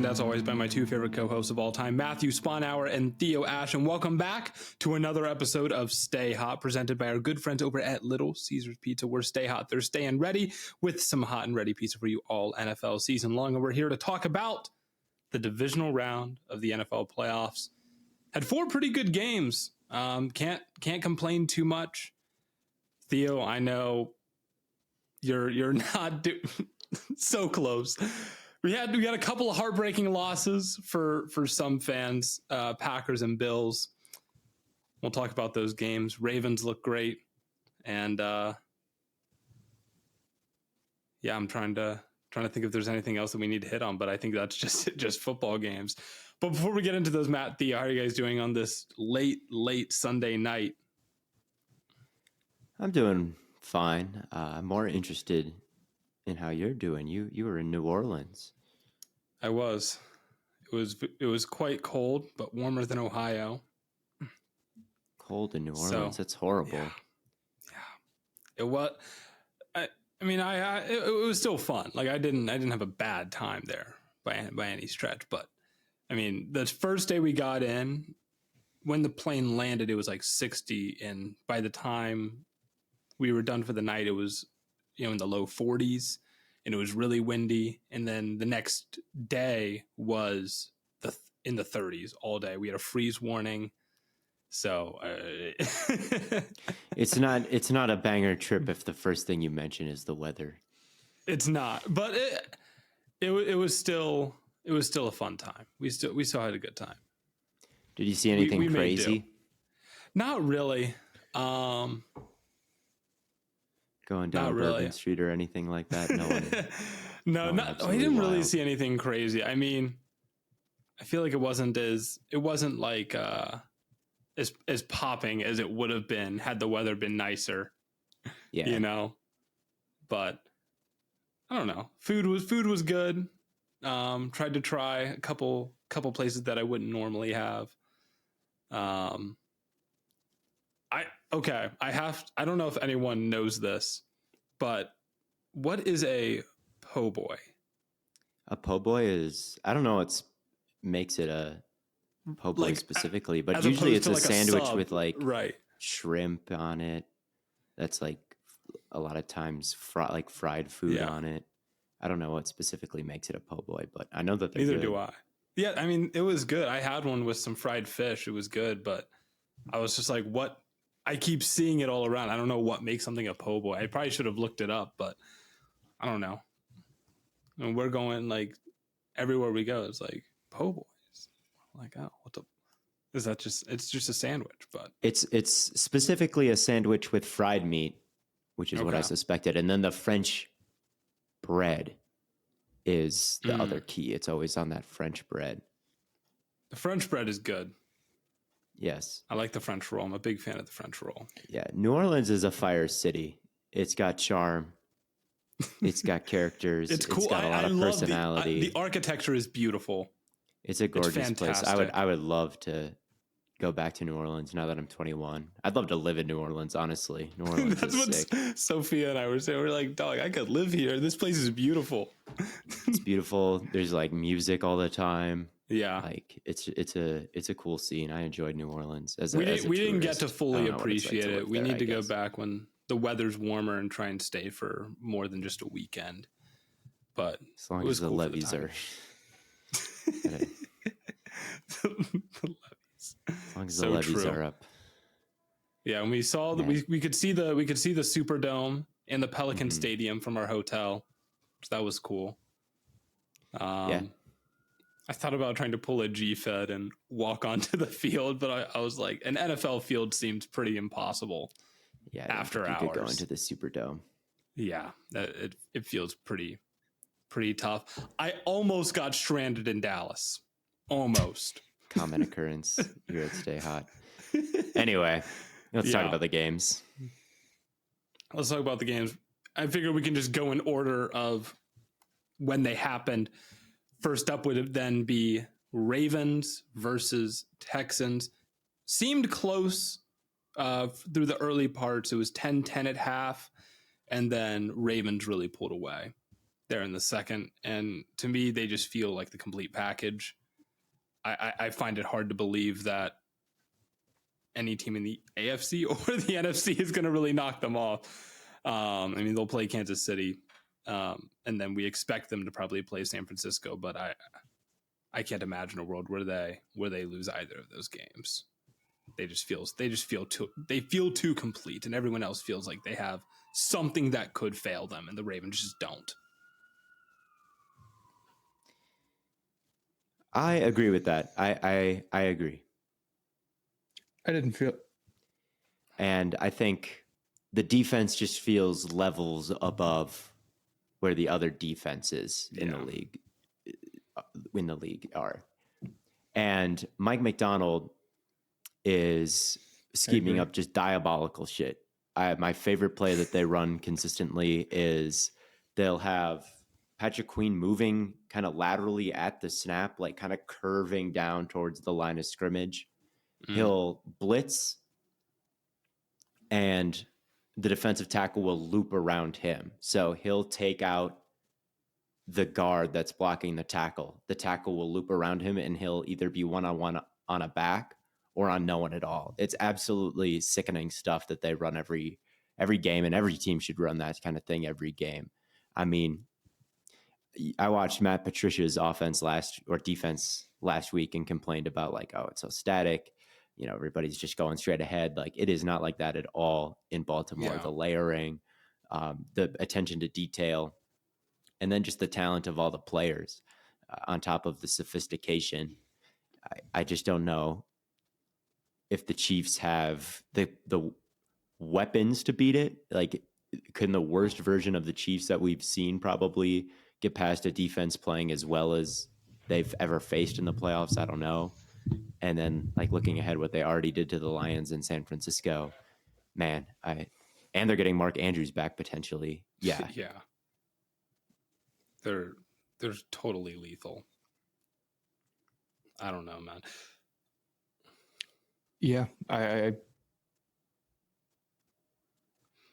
as always, by my two favorite co-hosts of all time, Matthew Sponhour and Theo Ash. And welcome back to another episode of Stay Hot, presented by our good friends over at Little Caesars Pizza. We're Stay Hot, they're staying ready with some hot and ready pizza for you all NFL season long. And we're here to talk about the divisional round of the NFL playoffs. Had four pretty good games. Can't complain too much. Theo, I know you're not so close. We had a couple of heartbreaking losses for some fans, Packers and Bills. We'll talk about those games. Ravens look great, and I'm trying to think if there's anything else that we need to hit on, but I think that's just football games. But before we get into those, Matt, Theo, how are you guys doing on this late Sunday night? I'm doing fine. I'm more interested in how you're doing. You were in New Orleans. I was. It was quite cold, but warmer than Ohio. Cold in New Orleans. That's horrible. Yeah. It was. It was still fun. Like I didn't have a bad time there by any stretch. But I mean, the first day we got in, when the plane landed, it was like 60, and by the time we were done for the night, it was in the low 40s, and it was really windy. And then the next day was in the 30s all day. We had a freeze warning. So it's not a banger trip if the first thing you mention is the weather. It's not, but it was still a fun time. We still had a good time. Did you see anything crazy? Not really. Going down Bourbon Street or anything like that? No one. We didn't really see anything crazy. I mean, I feel like it wasn't like as popping as it would have been had the weather been nicer. Yeah. But I don't know. Food was good. Tried to try a couple places that I wouldn't normally have. I don't know if anyone knows this, but what is a po' boy? A po' boy is, I don't know what makes it a po' boy specifically, but usually it's a sandwich with shrimp on it. That's like a lot of times fried food on it. I don't know what specifically makes it a po' boy, but I know that they're Neither good. do I. Yeah, I mean, it was good. I had one with some fried fish. It was good, but I was just like, what? I keep seeing it all around. I don't know what makes something a po' boy. I probably should have looked it up, but I don't know. And we're going like everywhere we go. It's like po' boys. Like, oh, what the? Is that just? It's just a sandwich, but it's specifically a sandwich with fried meat, which is what I suspected, and then the French bread is the other key. It's always on that French bread. The French bread is good. Yes. I like the French roll. I'm a big fan of the French roll. Yeah. New Orleans is a fire city. It's got charm. It's got characters. It's cool. It's got a lot of personality. The architecture is beautiful. It's a gorgeous place. I would love to go back to New Orleans now that I'm 21. I'd love to live in New Orleans, honestly. New Orleans That's is sick. What Sophia and I were saying. We're like, dog, I could live here. This place is beautiful. It's beautiful. There's like music all the time. Yeah, like it's a cool scene. I enjoyed New Orleans we didn't get to fully appreciate it. We need to go back when the weather's warmer and try and stay for more than just a weekend. But as long as the levees are the levees. As long as the levees are up. Yeah, and we saw we could see the Superdome and the Pelican Stadium from our hotel. So that was cool. I thought about trying to pull a G-Fed and walk onto the field, but I was like, an NFL field seems pretty impossible. Yeah, after hours. You could go into the Superdome. Yeah, it feels pretty tough. I almost got stranded in Dallas. Almost. Common occurrence here at Stay Hot. Anyway, let's talk about the games. Let's talk about the games. I figure we can just go in order of when they happened. First up would then be Ravens versus Texans. Seemed close through the early parts. It was 10-10 at half, and then Ravens really pulled away. there in the second. And to me, they just feel like the complete package. I find it hard to believe that any team in the AFC or the NFC is going to really knock them off. I mean, they'll play Kansas City, and then we expect them to probably play San Francisco, but I can't imagine a world where they lose either of those games. They feel too complete, and everyone else feels like they have something that could fail them, and the Ravens just don't. I agree with that. I agree. I didn't feel. And I think the defense just feels levels above where the other defenses in the league are. And Mike McDonald is scheming up just diabolical shit. My favorite play that they run consistently is they'll have Patrick Queen moving kind of laterally at the snap, like kind of curving down towards the line of scrimmage. He'll blitz, and the defensive tackle will loop around him. So he'll take out the guard that's blocking the tackle. The tackle will loop around him, and he'll either be one-on-one on a back or on no one at all. It's absolutely sickening stuff that they run every game, and every team should run that kind of thing every game. I mean, I watched Matt Patricia's defense last week and complained about like, oh, it's so static. You know, everybody's just going straight ahead. Like, it is not like that at all in Baltimore. Yeah. The layering, the attention to detail, and then just the talent of all the players on top of the sophistication. I just don't know if the Chiefs have the weapons to beat it. Like, can the worst version of the Chiefs that we've seen probably get past a defense playing as well as they've ever faced in the playoffs? I don't know. And then, like, looking ahead, what they already did to the Lions in San Francisco, man, and they're getting Mark Andrews back potentially. Yeah. Yeah. They're totally lethal. I don't know, man. Yeah, I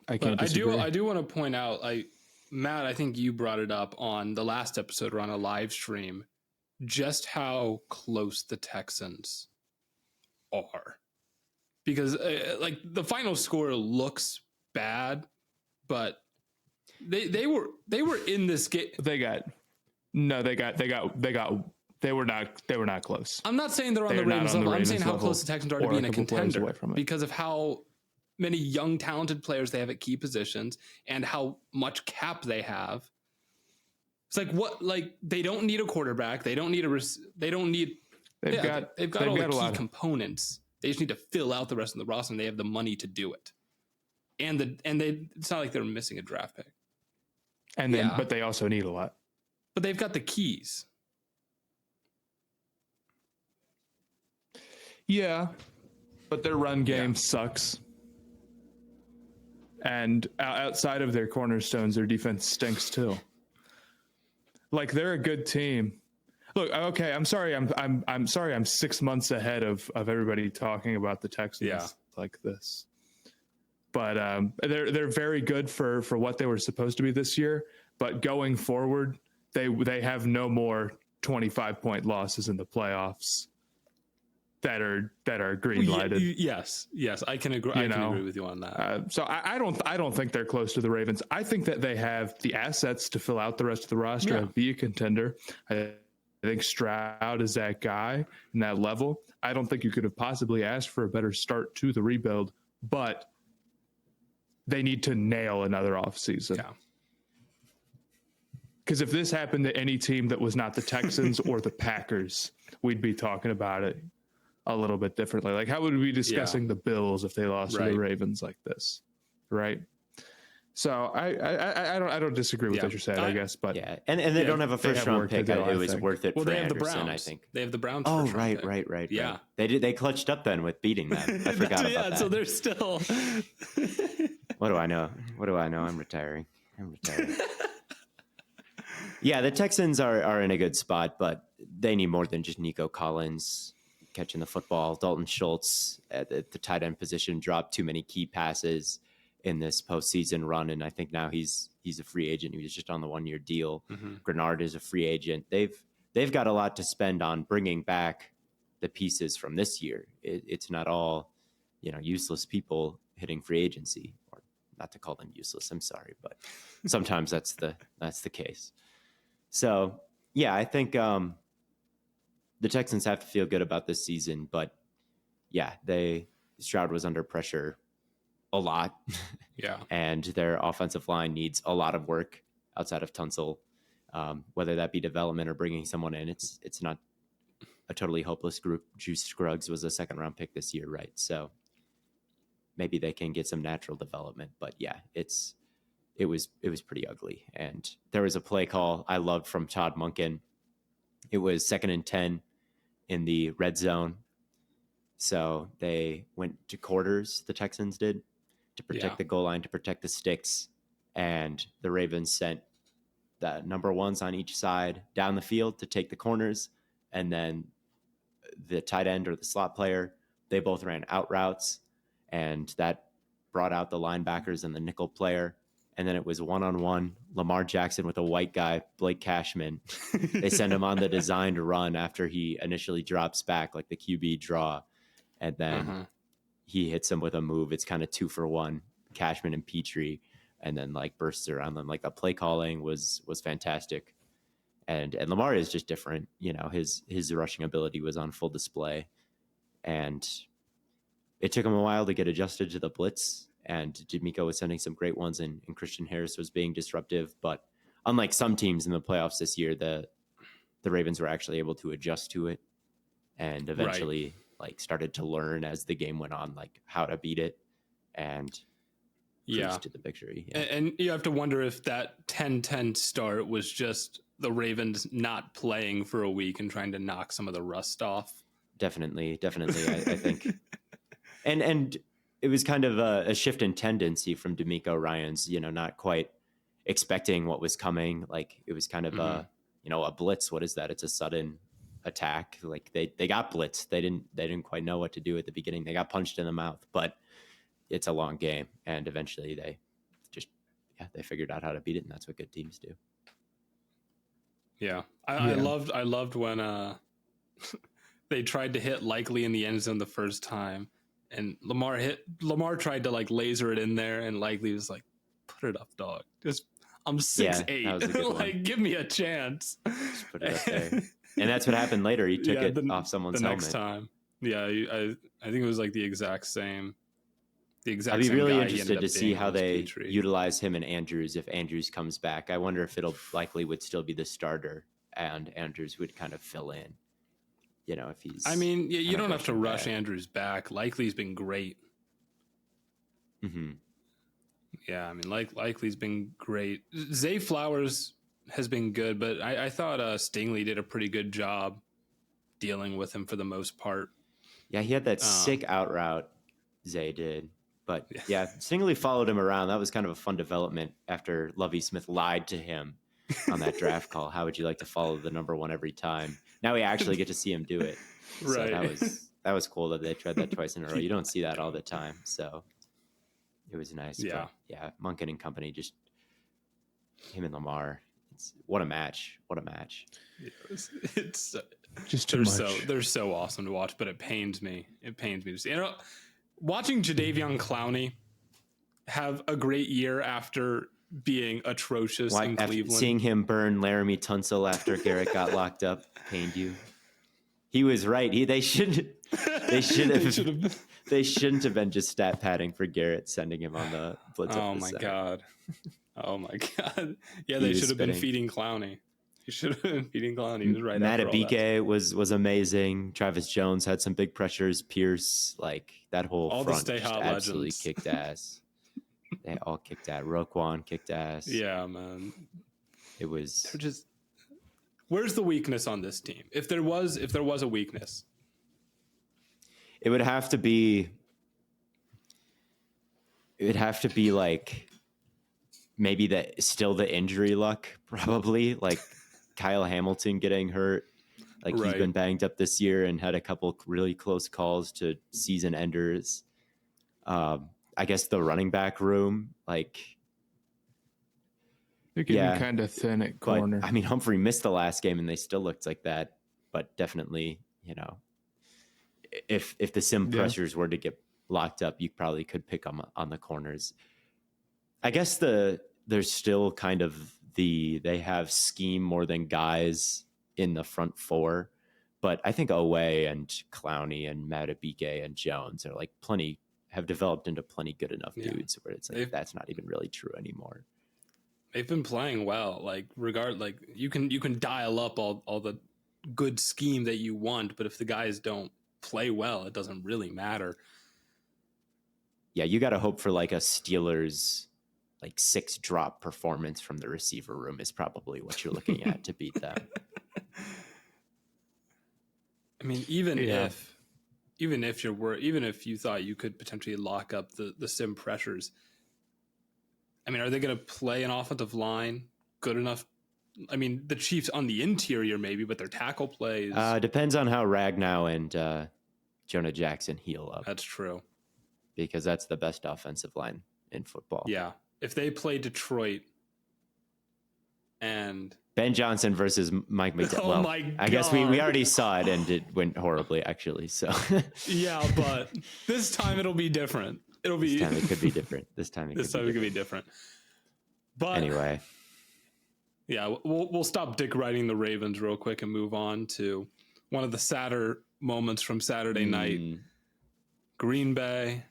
can't disagree. I do want to point out, Matt, I think you brought it up on the last episode or on a live stream, just how close the Texans are. Because like the final score looks bad, but they were in this game. They were not close. I'm not saying they're on the Ravens level. I'm saying how close the Texans are to being a contender because of how many young, talented players they have at key positions and how much cap they have. It's like they don't need a quarterback. They've got all the key components. They just need to fill out the rest of the roster, and they have the money to do it. It's not like they're missing a draft pick. But they also need a lot. But they've got the keys. Yeah, but their run game sucks. And outside of their cornerstones, their defense stinks too. Like, they're a good team. Look, okay, I'm sorry. I'm sorry. I'm 6 months ahead of everybody talking about the Texans like this. But they're very good for what they were supposed to be this year. But going forward, they have no more 25-point losses in the playoffs that are green lighted. Yes, I can agree. I can agree with you on that. So I don't think they're close to the Ravens. I think that they have the assets to fill out the rest of the roster and be a contender. I think Stroud is that guy in that level. I don't think you could have possibly asked for a better start to the rebuild, but they need to nail another offseason. Yeah. Because if this happened to any team that was not the Texans or the Packers, we'd be talking about it a little bit differently. Like, how would we be discussing the Bills if they lost to the Ravens like this? Right. So I don't disagree with what you're saying, I guess, but and they don't have a first round pick. It was worth it for they have Anderson, the Browns. I think. They have the Browns. Oh, right. Yeah. They clutched up then with beating them. I forgot about that. So they're still What do I know? I'm retiring. Yeah, the Texans are in a good spot, but they need more than just Nico Collins catching the football. Dalton Schultz at the tight end position dropped too many key passes. in this postseason run. And I think now he's a free agent. He was just on the 1-year deal. Grenard is a free agent. They've got a lot to spend on bringing back the pieces from this year. It's not all, useless people hitting free agency, or not to call them useless. I'm sorry, but sometimes that's the case. So yeah, I think the Texans have to feel good about this season, but yeah, Stroud was under pressure a lot. Yeah. And their offensive line needs a lot of work outside of Tunsil, whether that be development or bringing someone in. It's not a totally hopeless group. Juice Scruggs was a 2nd-round pick this year, right? So maybe they can get some natural development. But yeah, it was pretty ugly. And there was a play call I loved from Todd Monken. It was 2nd and 10 in the red zone. So they went to quarters, the Texans did, to protect the goal line, to protect the sticks. And the Ravens sent the number ones on each side down the field to take the corners. And then the tight end or the slot player, they both ran out routes. And that brought out the linebackers and the nickel player. And then it was 1-on-1, Lamar Jackson with a white guy, Blake Cashman. They send him on the designed run after he initially drops back, like the QB draw. And then he hits him with a move. It's kind of 2-for-1, Cashman and Petrie, and then like bursts around them. Like the play calling was fantastic. And Lamar is just different. His rushing ability was on full display. And it took him a while to get adjusted to the blitz. And D'Amico was sending some great ones, and Christian Harris was being disruptive. But unlike some teams in the playoffs this year, the Ravens were actually able to adjust to it and eventually started to learn as the game went on, like how to beat it and cruise to the victory. Yeah. And you have to wonder if that 10-10 start was just the Ravens not playing for a week and trying to knock some of the rust off. Definitely. I think. And it was kind of a shift in tendency from D'Amico Ryans, not quite expecting what was coming. Like it was kind of a blitz. What is that? It's a sudden attack. Like they got blitzed. They didn't quite know what to do at the beginning. They got punched in the mouth, but it's a long game. And eventually they figured out how to beat it. And that's what good teams do. Yeah. I loved when they tried to hit Likely in the end zone the first time. And Lamar tried to laser it in there, and Likely was like, "Put it up, dog. I'm 6'8". Like, give me a chance." Just put it up there. And that's what happened later. He took it off someone's helmet. Next time. Yeah, I think it was the exact same. I'd be really interested to see how they utilize him and Andrews if Andrews comes back. I wonder if it'll likely would still be the starter and Andrews would kind of fill in. If he's... I mean, you don't have to rush Andrews back. Likely's been great. Mm-hmm. Yeah, I mean, Likely's been great. Zay Flowers has been good, but I thought Stingley did a pretty good job dealing with him for the most part. Yeah, he had that sick out route, Zay did. But yeah, Stingley followed him around. That was kind of a fun development after Lovie Smith lied to him on that draft call. How would you like to follow the number one every time? Now we actually get to see him do it. Right. So that was cool that they tried that twice in a row. You don't see that all the time. So it was nice. Yeah. But yeah, Monken and company, just him and Lamar. What a match. What a match. It's just too much. They're so awesome to watch, but it pains me. It pains me to see. Watching Jadeveon Clowney have a great year after being atrocious in Cleveland. Seeing him burn Laramie Tunsil after Garrett got locked up pained you. He was right. They shouldn't have been just stat padding for Garrett, sending him on the blitz. Oh my god. Yeah, they should have been feeding Clowney. He should have been feeding Clowney. He was right. Matt Abike was amazing. Travis Jones had some big pressures. Pierce, that whole all front the Stay Hot absolutely legends kicked ass. They all kicked ass. Roquan kicked ass. Yeah, man. It was. They're just. Where's the weakness on this team? If there was a weakness, it would have to be. It would have to be maybe the injury luck, probably Kyle Hamilton getting hurt. He's been banged up this year and had a couple really close calls to season enders. I guess the running back room, like they're getting kind of thin at corner. But, I mean, Humphrey missed the last game and they still looked like that. But definitely, if the sim pressures were to get locked up, you probably could pick them on the corners. I guess there's still kind of they have scheme more than guys in the front four. But I think Owe and Clowney and Matabike and Jones are like have developed into plenty good enough dudes where it's like that's not even really true anymore. They've been playing well. Like you can dial up all the good scheme that you want, but if the guys don't play well, it doesn't really matter. Yeah, you got to hope for like a Steelers 6 drop performance from the receiver room is probably what you're looking at to beat them. I mean, even if you thought you could potentially lock up the sim pressures, I mean, are they going to play an offensive line good enough? I mean, the Chiefs on the interior maybe, but their tackle plays depends on how Ragnow and Jonah Jackson heal up. That's true, because that's the best offensive line in football. Yeah, if they play Detroit and Ben Johnson versus Mike McDaniel. Oh my God. I guess we already saw it and it went horribly, actually. So yeah, but this time it'll be different. This time it could be different. This time it could be different. But anyway, yeah, we'll stop dick riding the Ravens real quick and move on to one of the sadder moments from Saturday night. Green Bay.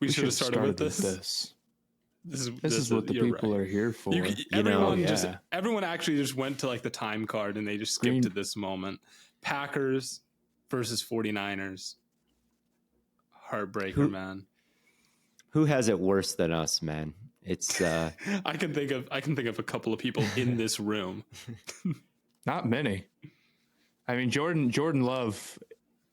We should have started with this. This is what the people are here for. Everyone actually just went to the time card and they just skipped to this moment. Packers versus 49ers. Heartbreaker, man. Who has it worse than us, man? It's I can think of a couple of people in this room. Not many. I mean, Jordan Love,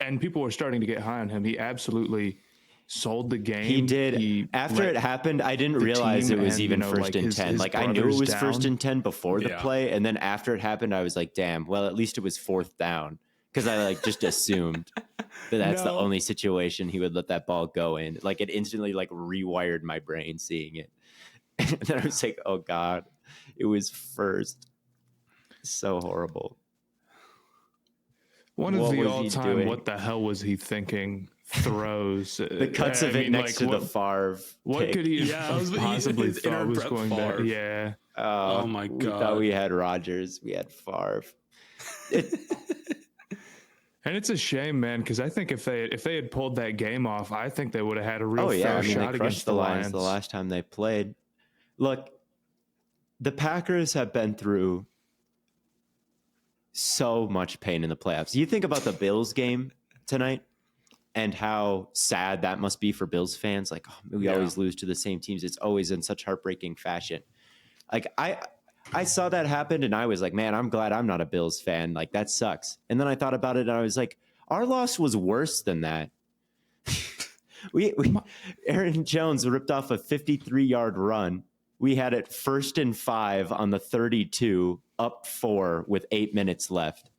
and people were starting to get high on him. He absolutely sold the game. He did. After it happened, I didn't realize it was even first and 10. I knew it was first and 10 before the play, and then after it happened, I was like, "Damn! Well, at least it was fourth down." Because I just assumed that's the only situation he would let that ball go in. It instantly rewired my brain seeing it, and then I was like, "Oh God, it was first." So horrible. One of the all-time "what the hell was he thinking" throws. The cuts of it next to the Favre. What could he have possibly thought was going back? Yeah. Oh my God. We thought we had Rodgers. We had Favre. And it's a shame, man, because I think if they had pulled that game off, I think they would have had a real fair shot against the Lions the last time they played. Look, the Packers have been through so much pain in the playoffs. You think about the Bills game tonight and how sad that must be for Bills fans. We always lose to the same teams. It's always in such heartbreaking fashion. I saw that happen and I was like, man, I'm glad I'm not a Bills fan. That sucks. And then I thought about it and I was like, our loss was worse than that. Aaron Jones ripped off a 53-yard run. We had it 1st and 5 on the 32, up 4 with 8 minutes left.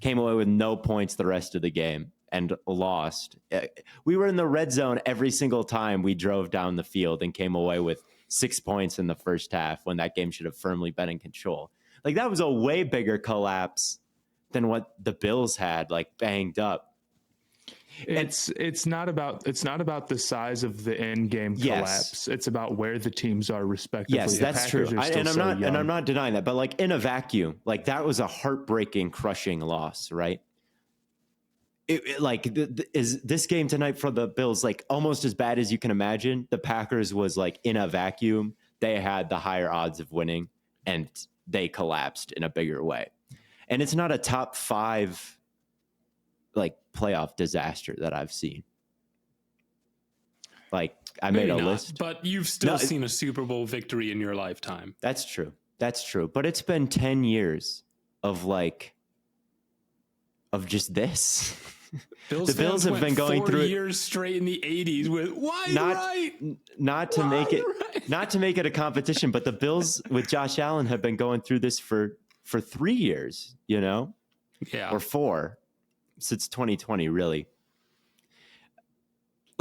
Came away with no points the rest of the game and lost. We were in the red zone every single time we drove down the field and came away with 6 points in the first half when that game should have firmly been in control. That was a way bigger collapse than what the Bills had, banged up. It's not about the size of the end game collapse. It's about where the teams are respectively. Yes, that's true. And I'm not denying that. But in a vacuum, that was a heartbreaking, crushing loss, right? Is this game tonight for the Bills almost as bad as you can imagine? The Packers was in a vacuum. They had the higher odds of winning, and they collapsed in a bigger way. And it's not a top 5 playoff disaster that I've seen. I made a list, but you've still seen a Super Bowl victory in your lifetime. That's true. But it's been 10 years of just this. The Bills have been going through 4 years straight in the 80s with not to make it a competition, but the Bills with Josh Allen have been going through this for 3 years, or 4 since 2020, really.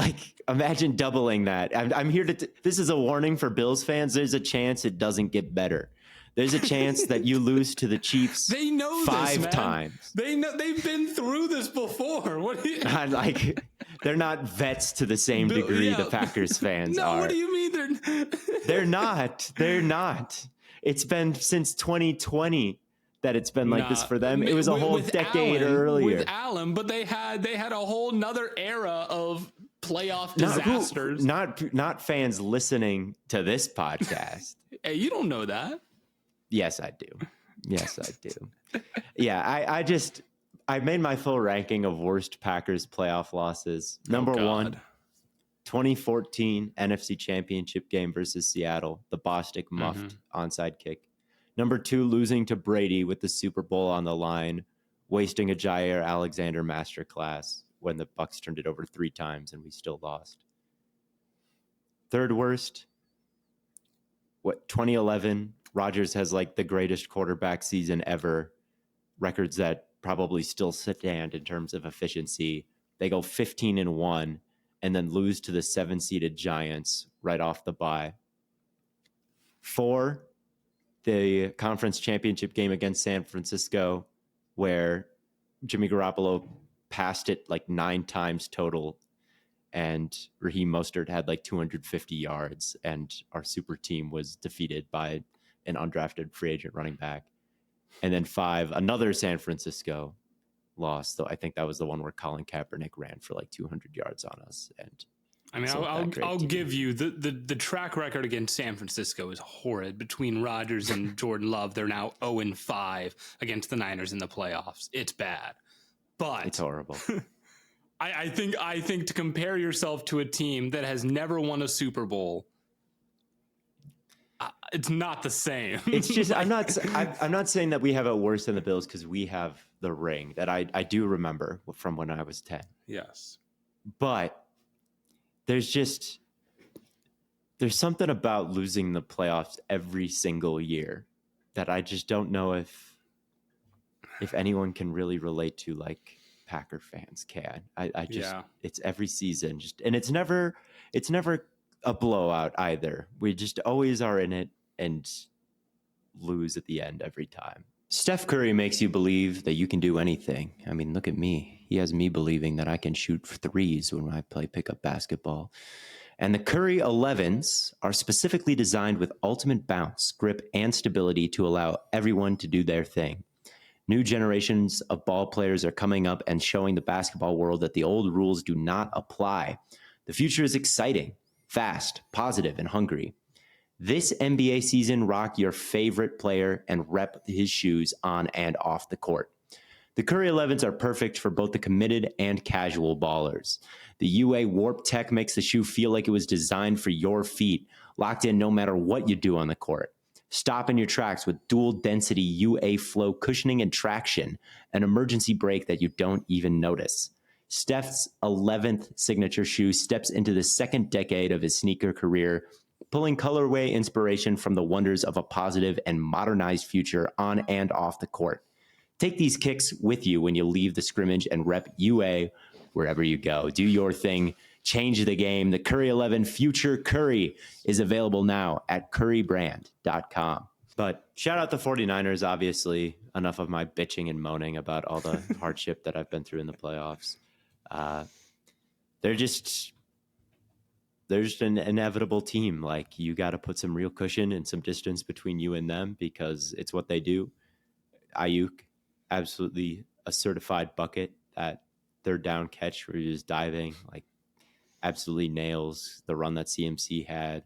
Like, imagine doubling that. I'm here to. This is a warning for Bills fans. There's a chance it doesn't get better. There's a chance that you lose to the Chiefs. They know 5 this, times. They know. They've been through this before. What do you? Like, they're not vets to the same degree the Packers fans are. No, what do you mean They're not. They're not. It's been since 2020 that it's been like this for them. It was a whole decade earlier. With Allen, but they had a whole nother era of playoff disasters. Not fans listening to this podcast. Hey, you don't know that. Yes, I do. Yes, I do. Yeah, I made my full ranking of worst Packers playoff losses. Number 1, 2014 NFC Championship game versus Seattle, the Bostic muffed onside kick. Number 2, losing to Brady with the Super Bowl on the line, wasting a Jair Alexander masterclass when the Bucs turned it over 3 times and we still lost. Third worst, 2011, Rodgers has like the greatest quarterback season ever, records that probably still stand in terms of efficiency. They go 15-1 and then lose to the 7-seeded Giants right off the bye. 4, the conference championship game against San Francisco, where Jimmy Garoppolo passed it like 9 times total, and Raheem Mostert had like 250 yards, and our super team was defeated by an undrafted free agent running back. And then 5, another San Francisco loss, though I think that was the one where Colin Kaepernick ran for like 200 yards on us. And I mean, I'll give you the track record against San Francisco is horrid. Between Rodgers and Jordan Love, they're now 0-5 against the Niners in the playoffs. It's bad, but it's horrible. I think to compare yourself to a team that has never won a Super Bowl, it's not the same. It's just I'm not saying that we have it worse than the Bills, because we have the ring that I do remember from when I was 10. Yes, but there's something about losing the playoffs every single year that I just don't know if anyone can really relate to, like Packer fans can. It's every season, and it's never a blowout either. We just always are in it and lose at the end every time. Steph Curry makes you believe that you can do anything. I mean, look at me. He has me believing that I can shoot threes when I play pickup basketball. And the Curry 11s are specifically designed with ultimate bounce, grip, and stability to allow everyone to do their thing. New generations of ball players are coming up and showing the basketball world that the old rules do not apply. The future is exciting, fast, positive, and hungry. This NBA season, rock your favorite player and rep his shoes on and off the court. The Curry 11s are perfect for both the committed and casual ballers. The UA Warp Tech makes the shoe feel like it was designed for your feet, locked in no matter what you do on the court. Stop in your tracks with dual density UA Flow cushioning and traction, an emergency brake that you don't even notice. Steph's 11th signature shoe steps into the second decade of his sneaker career, pulling colorway inspiration from the wonders of a positive and modernized future on and off the court. Take these kicks with you when you leave the scrimmage and rep UA wherever you go. Do your thing. Change the game. The Curry 11 Future Curry is available now at currybrand.com. But shout out the 49ers, obviously. Enough of my bitching and moaning about all the hardship that I've been through in the playoffs. They're just an inevitable team. Like, you got to put some real cushion and some distance between you and them, because it's what they do. Ayuk, absolutely a certified bucket. That third down catch where he was diving, like, absolutely nails the run that CMC had,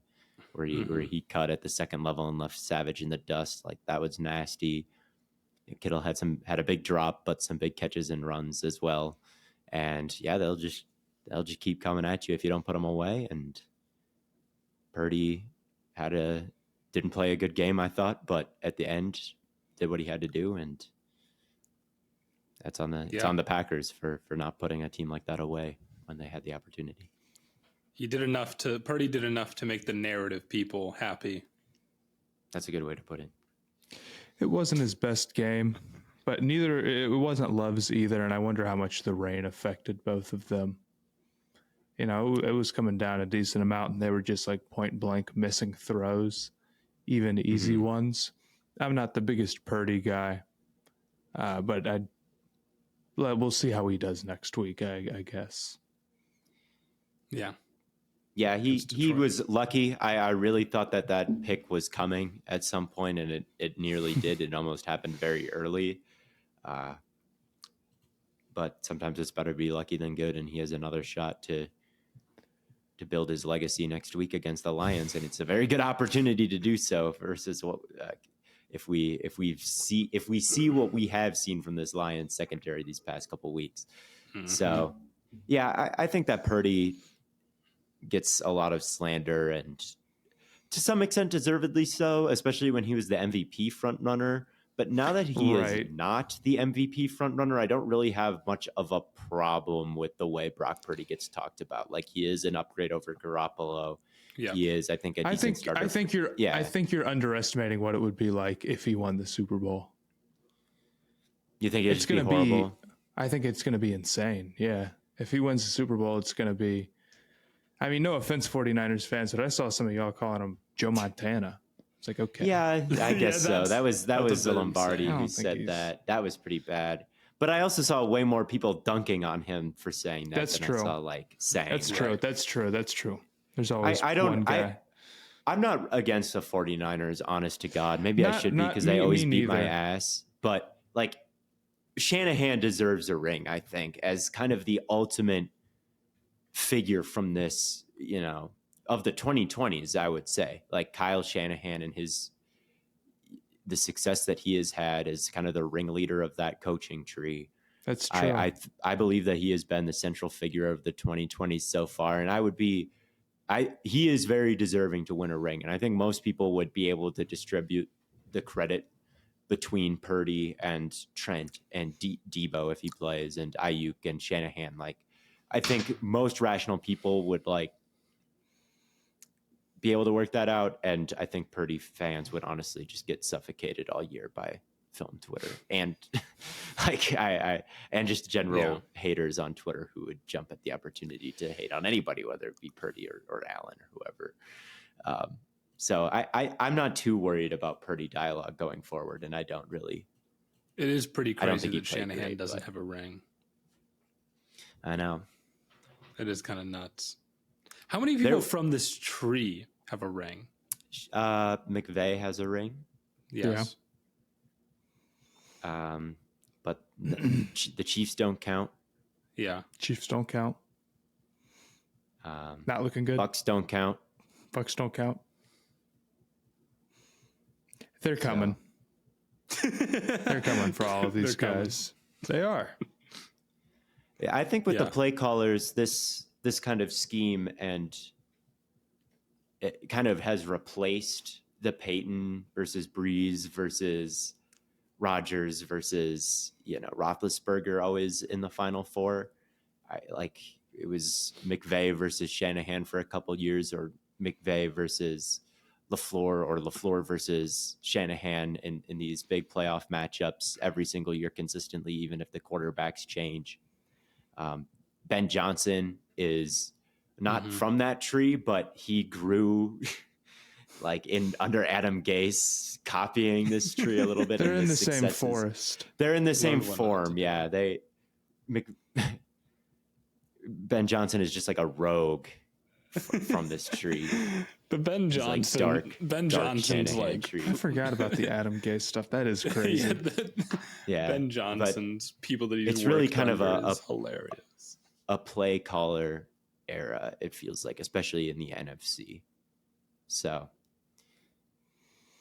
where he cut at the second level and left Savage in the dust. Like, that was nasty. Kittle had a big drop, but some big catches and runs as well. And yeah, they'll just keep coming at you if you don't put them away. And Purdy didn't play a good game, I thought, but at the end did what he had to do, and it's on the Packers for not putting a team like that away when they had the opportunity. Purdy did enough to make the narrative people happy. That's a good way to put it. It wasn't his best game, but it wasn't Love's either, and I wonder how much the rain affected both of them You know, it was coming down a decent amount, and they were just like point blank missing throws, even easy ones. I'm not the biggest Purdy guy, but we'll see how he does next week, I guess. Yeah. Yeah, he was lucky. I really thought that pick was coming at some point, and it nearly did. It almost happened very early. But sometimes it's better to be lucky than good, and he has another shot to build his legacy next week against the Lions, and it's a very good opportunity to do so versus what if we see what we have seen from this Lions secondary these past couple weeks. So yeah, I think that Purdy gets a lot of slander, and to some extent deservedly so, especially when he was the MVP frontrunner. But now that he is not the MVP frontrunner, I don't really have much of a problem with the way Brock Purdy gets talked about. Like, he is an upgrade over Garoppolo. Yeah. He is, I think, a decent starter. I think you're underestimating what it would be like if he won the Super Bowl. You think it's going to be horrible? I think it's going to be insane. Yeah. If he wins the Super Bowl, it's going to be, I mean, no offense, 49ers fans, but I saw some of y'all calling him Joe Montana. It's like, okay. Yeah, I guess so. That was Lombardi who said that. That was pretty bad. But I also saw way more people dunking on him for saying that. That's true. I saw like saying That's true. That's true. There's always one guy. I'm not against the 49ers, honest to God. Maybe I should be, because they always beat my ass. But like, Shanahan deserves a ring, I think, as kind of the ultimate figure from this, you know, of the 2020s, I would say. Like, Kyle Shanahan and the success that he has had as kind of the ringleader of that coaching tree. That's true. I believe that he has been the central figure of the 2020s so far, and he is very deserving to win a ring. And I think most people would be able to distribute the credit between Purdy and Trent and Debo if he plays, and Ayuk and Shanahan. Like, I think most rational people would like be able to work that out, and I think Purdy fans would honestly just get suffocated all year by film Twitter and like and just general haters on Twitter who would jump at the opportunity to hate on anybody, whether it be Purdy or Allen or whoever. So I'm not too worried about Purdy dialogue going forward, and I don't really. It is pretty crazy that Shanahan doesn't have a ring. I know. It is kind of nuts. How many people from this tree have a ring? McVay has a ring. Yes. Yeah. But the Chiefs don't count. Yeah. Chiefs don't count. Not looking good. Bucks don't count. They're coming. So. They're coming for all of these guys. They are. Yeah, I think with the play callers, this kind of scheme, and it kind of has replaced the Peyton versus Breeze versus Rodgers versus, Roethlisberger always in the Final Four. It was McVay versus Shanahan for a couple years, or McVay versus LaFleur, or LaFleur versus Shanahan in these big playoff matchups every single year consistently, even if the quarterbacks change. Ben Johnson is not from that tree, but he grew under Adam Gase, copying this tree a little bit. They're in the same forest. They're in the same form. Yeah. Ben Johnson is just like a rogue from this tree. But Ben Johnson, Johnson's like tree. I forgot about the Adam Gase stuff. That is crazy. Ben Johnson's people that he's it's really kind of a hilarious. A play caller era, it feels like, especially in the NFC. So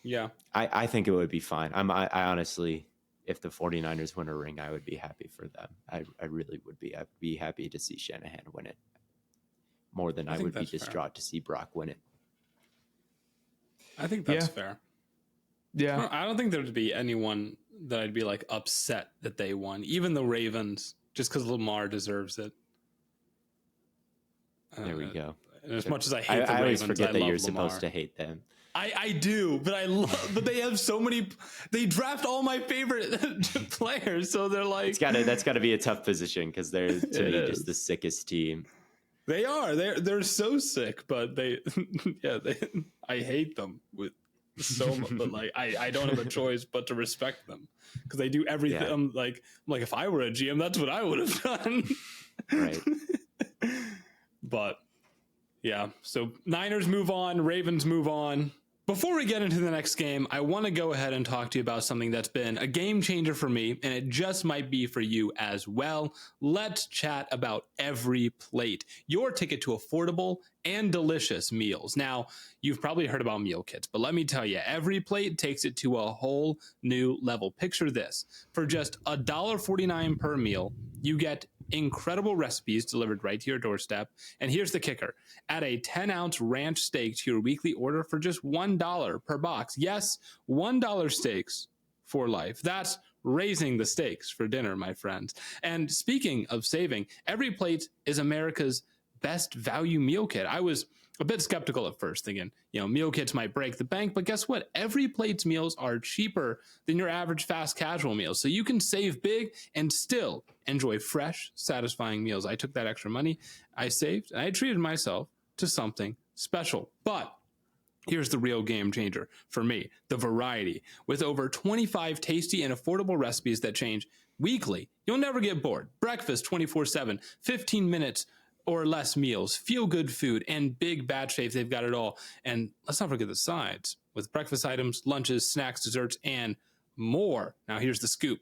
yeah, I think it would be fine. I honestly, if the 49ers win a ring, I would be happy for them. I really would be. I'd be happy to see Shanahan win it more than I would be distraught to see Brock win it. I think that's fair. Yeah. I don't think there'd be anyone that I'd be like upset that they won, even the Ravens, just because Lamar deserves it. There we go. As much as I hate the Ravens, I always forget that you're Lamar. supposed to hate them. I do, but they have so many. They draft all my favorite players, so they're like. That's got to be a tough position, because they're to me just the sickest team. They are. They're so sick, but I hate them with so much. But like, I don't have a choice but to respect them because they do everything. Yeah. I'm like, if I were a GM, that's what I would have done. Right. But yeah, so Niners move on, Ravens move on. Before we get into the next game, I want to go ahead and talk to you about something that's been a game changer for me, and it just might be for you as well. Let's chat about Every Plate, your ticket to affordable and delicious meals. Now, you've probably heard about meal kits, but let me tell you, Every Plate takes it to a whole new level. Picture this. For just $1.49 per meal, you get incredible recipes delivered right to your doorstep. And here's the kicker. Add a 10-ounce ranch steak to your weekly order for just $1 per box. Yes, $1 steaks for life. That's raising the stakes for dinner, my friends. And speaking of saving, Every Plate is America's best value meal kit. I was a bit skeptical at first, thinking, meal kits might break the bank, but guess what? Every Plate's meals are cheaper than your average fast casual meal, so you can save big and still enjoy fresh, satisfying meals. I took that extra money I saved, and I treated myself to something special. But here's the real game changer for me, the variety. With over 25 tasty and affordable recipes that change weekly, you'll never get bored. Breakfast 24/7, 15 minutes or less meals, feel-good food, and big batch saves. They've got it all. And let's not forget the sides with breakfast items, lunches, snacks, desserts, and more. Now, here's the scoop.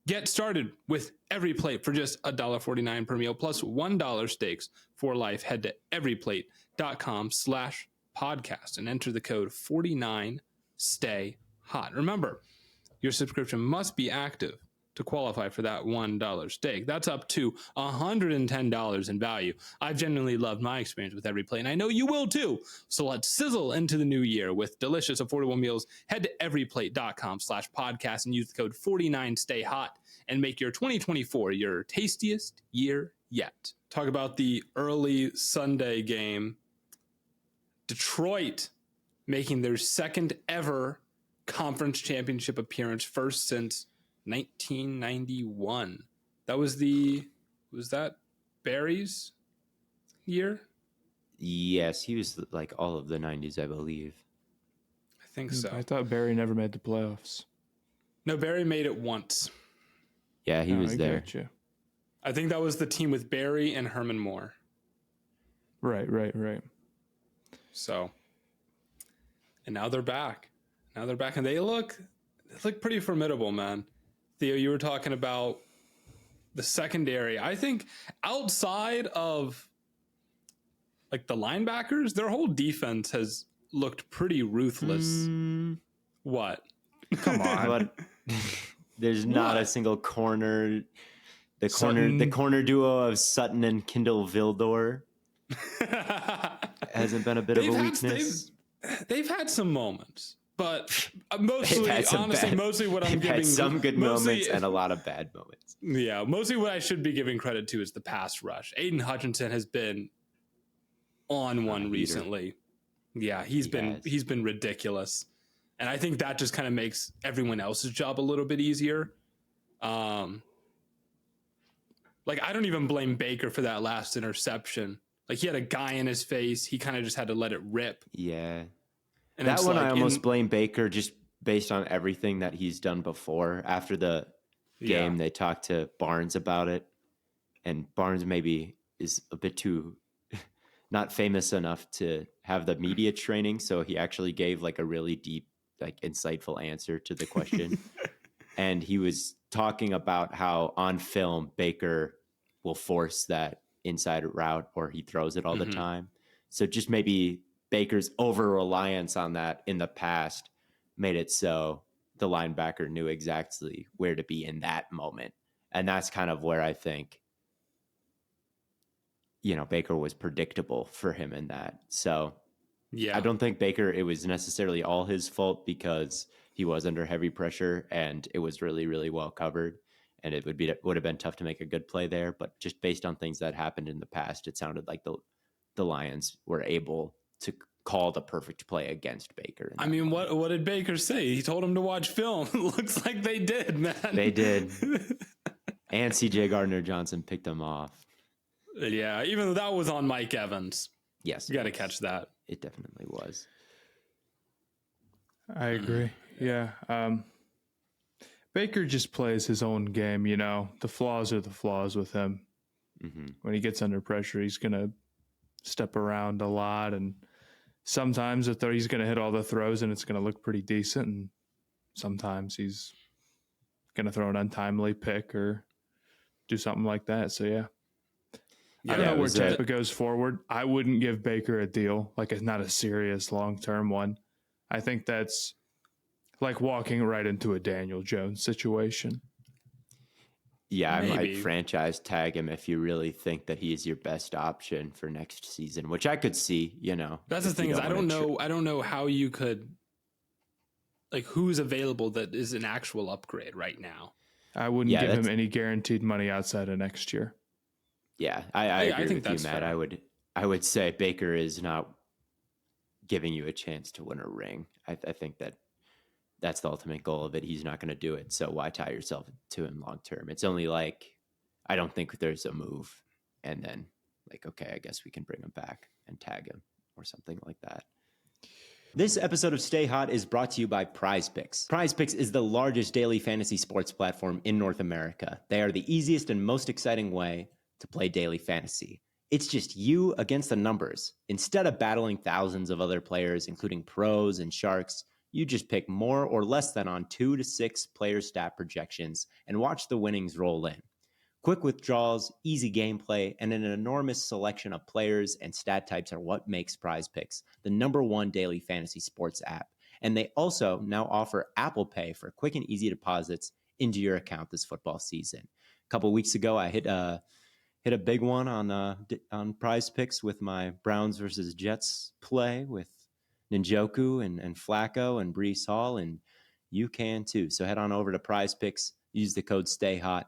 Get started with Every Plate for just $1.49 per meal plus $1 steaks for life. Head to everyplate.com/podcast and enter the code 49STAYHOT. Remember, your subscription must be active to qualify for that $1 steak. That's up to $110 in value. I've genuinely loved my experience with Every Plate, and I know you will too. So let's sizzle into the new year with delicious, affordable meals. Head to everyplate.com/podcast and use the code 49STAYHOT and make your 2024 your tastiest year yet. Talk about the early Sunday game. Detroit making their second ever conference championship appearance, first since 1991. Was that Barry's year? Yes, he was like all of the 90s, I believe. I think so. I thought Barry never made the playoffs. No, Barry made it once. Yeah, he was there. Gotcha. I think that was the team with Barry and Herman Moore. Right. So, and now they're back. And they look pretty formidable, man. Theo, you were talking about the secondary. I think outside of like the linebackers, their whole defense has looked pretty ruthless. What? Come on. There's not a single corner. The corner duo of Sutton and Kindle Vildor hasn't been a bit of a weakness. They've had some moments. But mostly what I'm giving... had some good moments and a lot of bad moments. Yeah, mostly what I should be giving credit to is the pass rush. Aiden Hutchinson has been on one recently. Yeah, he's been ridiculous. And I think that just kind of makes everyone else's job a little bit easier. I don't even blame Baker for that last interception. Like, he had a guy in his face. He kind of just had to let it rip. Yeah. And that one, I almost blame Baker just based on everything that he's done before. After the game, they talked to Barnes about it, and Barnes maybe is a bit too not famous enough to have the media training, so he actually gave like a really deep, like insightful answer to the question. And he was talking about how on film Baker will force that inside route, or he throws it all the time. So just maybe Baker's over-reliance on that in the past made it so the linebacker knew exactly where to be in that moment. And that's kind of where I think, Baker was predictable for him in that. So I don't think Baker, it was necessarily all his fault because he was under heavy pressure and it was really, really well covered. And it would have been tough to make a good play there. But just based on things that happened in the past, it sounded like the Lions were able to call the perfect play against Baker. I mean, what did Baker say? He told him to watch film. Looks like they did, man. They did. And CJ Gardner-Johnson picked him off. Yeah, even though that was on Mike Evans. Yes. You got to catch that. It definitely was. I agree. Yeah. Baker just plays his own game, you know. The flaws are the flaws with him. Mm-hmm. When he gets under pressure, he's going to step around a lot, and sometimes he's going to hit all the throws and it's going to look pretty decent, and sometimes he's going to throw an untimely pick or do something like that. So, yeah. I don't know where Tampa goes forward. I wouldn't give Baker a deal, like it's not a serious long-term one. I think that's like walking right into a Daniel Jones situation. Yeah, I might franchise tag him if you really think that he is your best option for next season, which I could see, you know. That's the thing is I don't know how you could, like, who's available that is an actual upgrade right now. I wouldn't give him any guaranteed money outside of next year. Yeah, I agree with you, Matt. Fair. I would say Baker is not giving you a chance to win a ring. I think that's the ultimate goal of it. He's not going to do it. So why tie yourself to him long term? It's only like, I don't think there's a move. And then like, okay, I guess we can bring him back and tag him or something like that. This episode of Stay Hot is brought to you by Prize Picks. Prize Picks is the largest daily fantasy sports platform in North America. They are the easiest and most exciting way to play daily fantasy. It's just you against the numbers. Instead of battling thousands of other players, including pros and sharks, you just pick more or less than on 2 to 6 player stat projections and watch the winnings roll in. Quick withdrawals, easy gameplay, and an enormous selection of players and stat types are what makes Prize Picks the #1 daily fantasy sports app. And they also now offer Apple Pay for quick and easy deposits into your account this football season. A couple weeks ago, I hit a big one on Prize Picks with my Browns versus Jets play with Njoku and Flacco and Breece Hall, and you can too. So head on over to Prize Picks, use the code STAYHOT,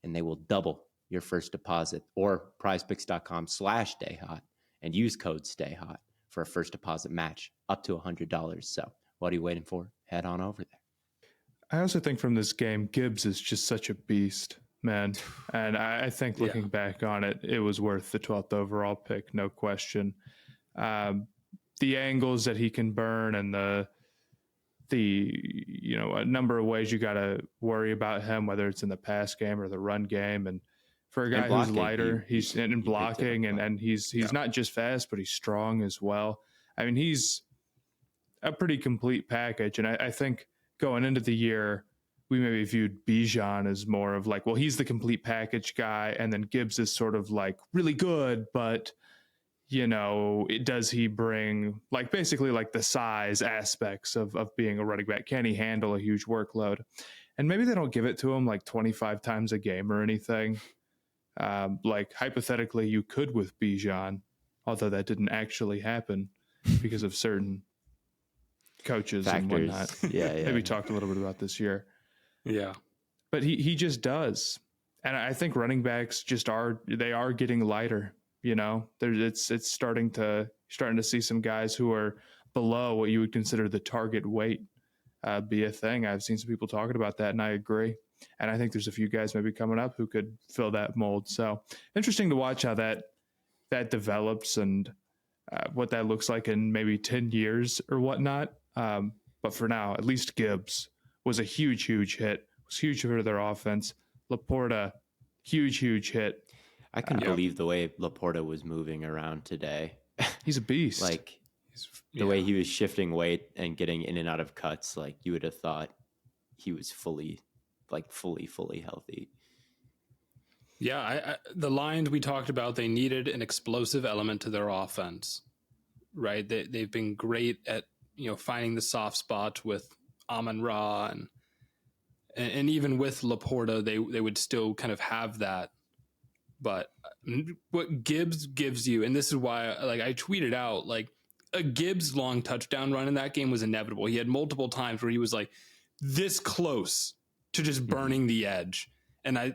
and they will double your first deposit, or prizepicks.com/stayhot and use code STAYHOT for a first deposit match up to $100. So what are you waiting for? Head on over there. I also think from this game, Gibbs is just such a beast, man. And I think looking back on it, it was worth the 12th overall pick, no question. The angles that he can burn and the a number of ways you got to worry about him, whether it's in the pass game or the run game. And for a guy who's lighter, he's in blocking and he's not just fast, but he's strong as well. I mean, he's a pretty complete package. And I think going into the year, we maybe viewed Bijan as more of like, well, he's the complete package guy. And then Gibbs is sort of like really good, but does he bring like basically like the size aspects of being a running back? Can he handle a huge workload? And maybe they don't give it to him like 25 times a game or anything. Like hypothetically you could with Bijan, although that didn't actually happen because of certain coaches factors and whatnot. Yeah. Maybe talked a little bit about this year. Yeah. But he just does. And I think running backs they are getting lighter. It's starting to see some guys who are below what you would consider the target weight be a thing. I've seen some people talking about that, and I agree. And I think there's a few guys maybe coming up who could fill that mold. So interesting to watch how that develops and what that looks like in maybe 10 years or whatnot. But for now, at least Gibbs was a huge hit. It was huge for their offense. Laporta, huge hit. I couldn't believe the way Laporta was moving around today. He's a beast. Like the way he was shifting weight and getting in and out of cuts, like you would have thought he was fully healthy. Yeah, the Lions we talked about, they needed an explosive element to their offense, right? They've been great at finding the soft spots with Amon-Ra and even with Laporta, they would still kind of have that. But what Gibbs gives you, and this is why I tweeted out, like a Gibbs long touchdown run in that game was inevitable. He had multiple times where he was like this close to just burning the edge. And I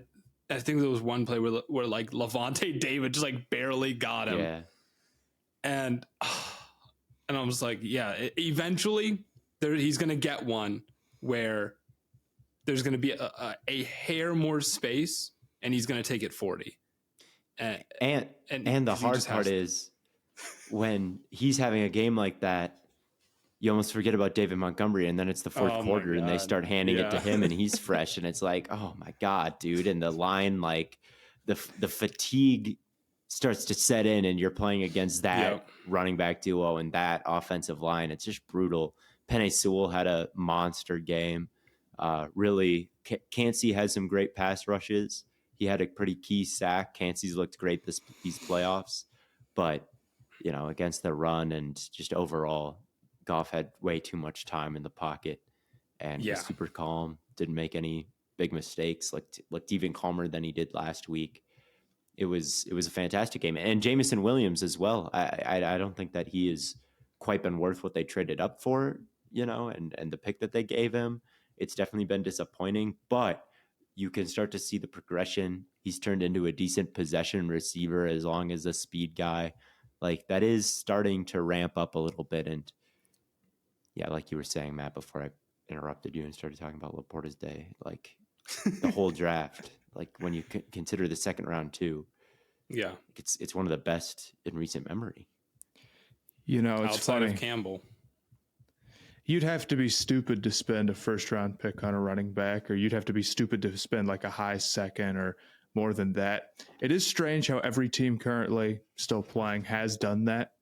think there was one play where like Levante David just like barely got him. Yeah. And I was like, eventually he's going to get one where there's going to be a hair more space and he's going to take it 40. And the hard part is when he's having a game like that, you almost forget about David Montgomery, and then it's the fourth quarter and they start handing it to him and he's fresh, and it's like, oh my God, dude. And the line, like the fatigue starts to set in, and you're playing against that running back duo and that offensive line. It's just brutal. Penei Sewell had a monster game. Really, Kancey has some great pass rushes. He had a pretty key sack. Kancey's looked great these playoffs, but against the run and just overall, Goff had way too much time in the pocket and was super calm. Didn't make any big mistakes. Looked even calmer than he did last week. It was a fantastic game, and Jameson Williams as well. I don't think that he has quite been worth what they traded up for, and the pick that they gave him. It's definitely been disappointing, but you can start to see the progression. He's turned into a decent possession receiver as long as a speed guy. Like, that is starting to ramp up a little bit. And yeah, like you were saying, Matt, before I interrupted you and started talking about Laporta's day, like the whole draft, like when you consider the second round too, it's one of the best in recent memory. It's outside funny. of Campbell. You'd have to be stupid to spend a first round pick on a running back, or you'd have to be stupid to spend like a high second or more than that. It is strange how every team currently still playing has done that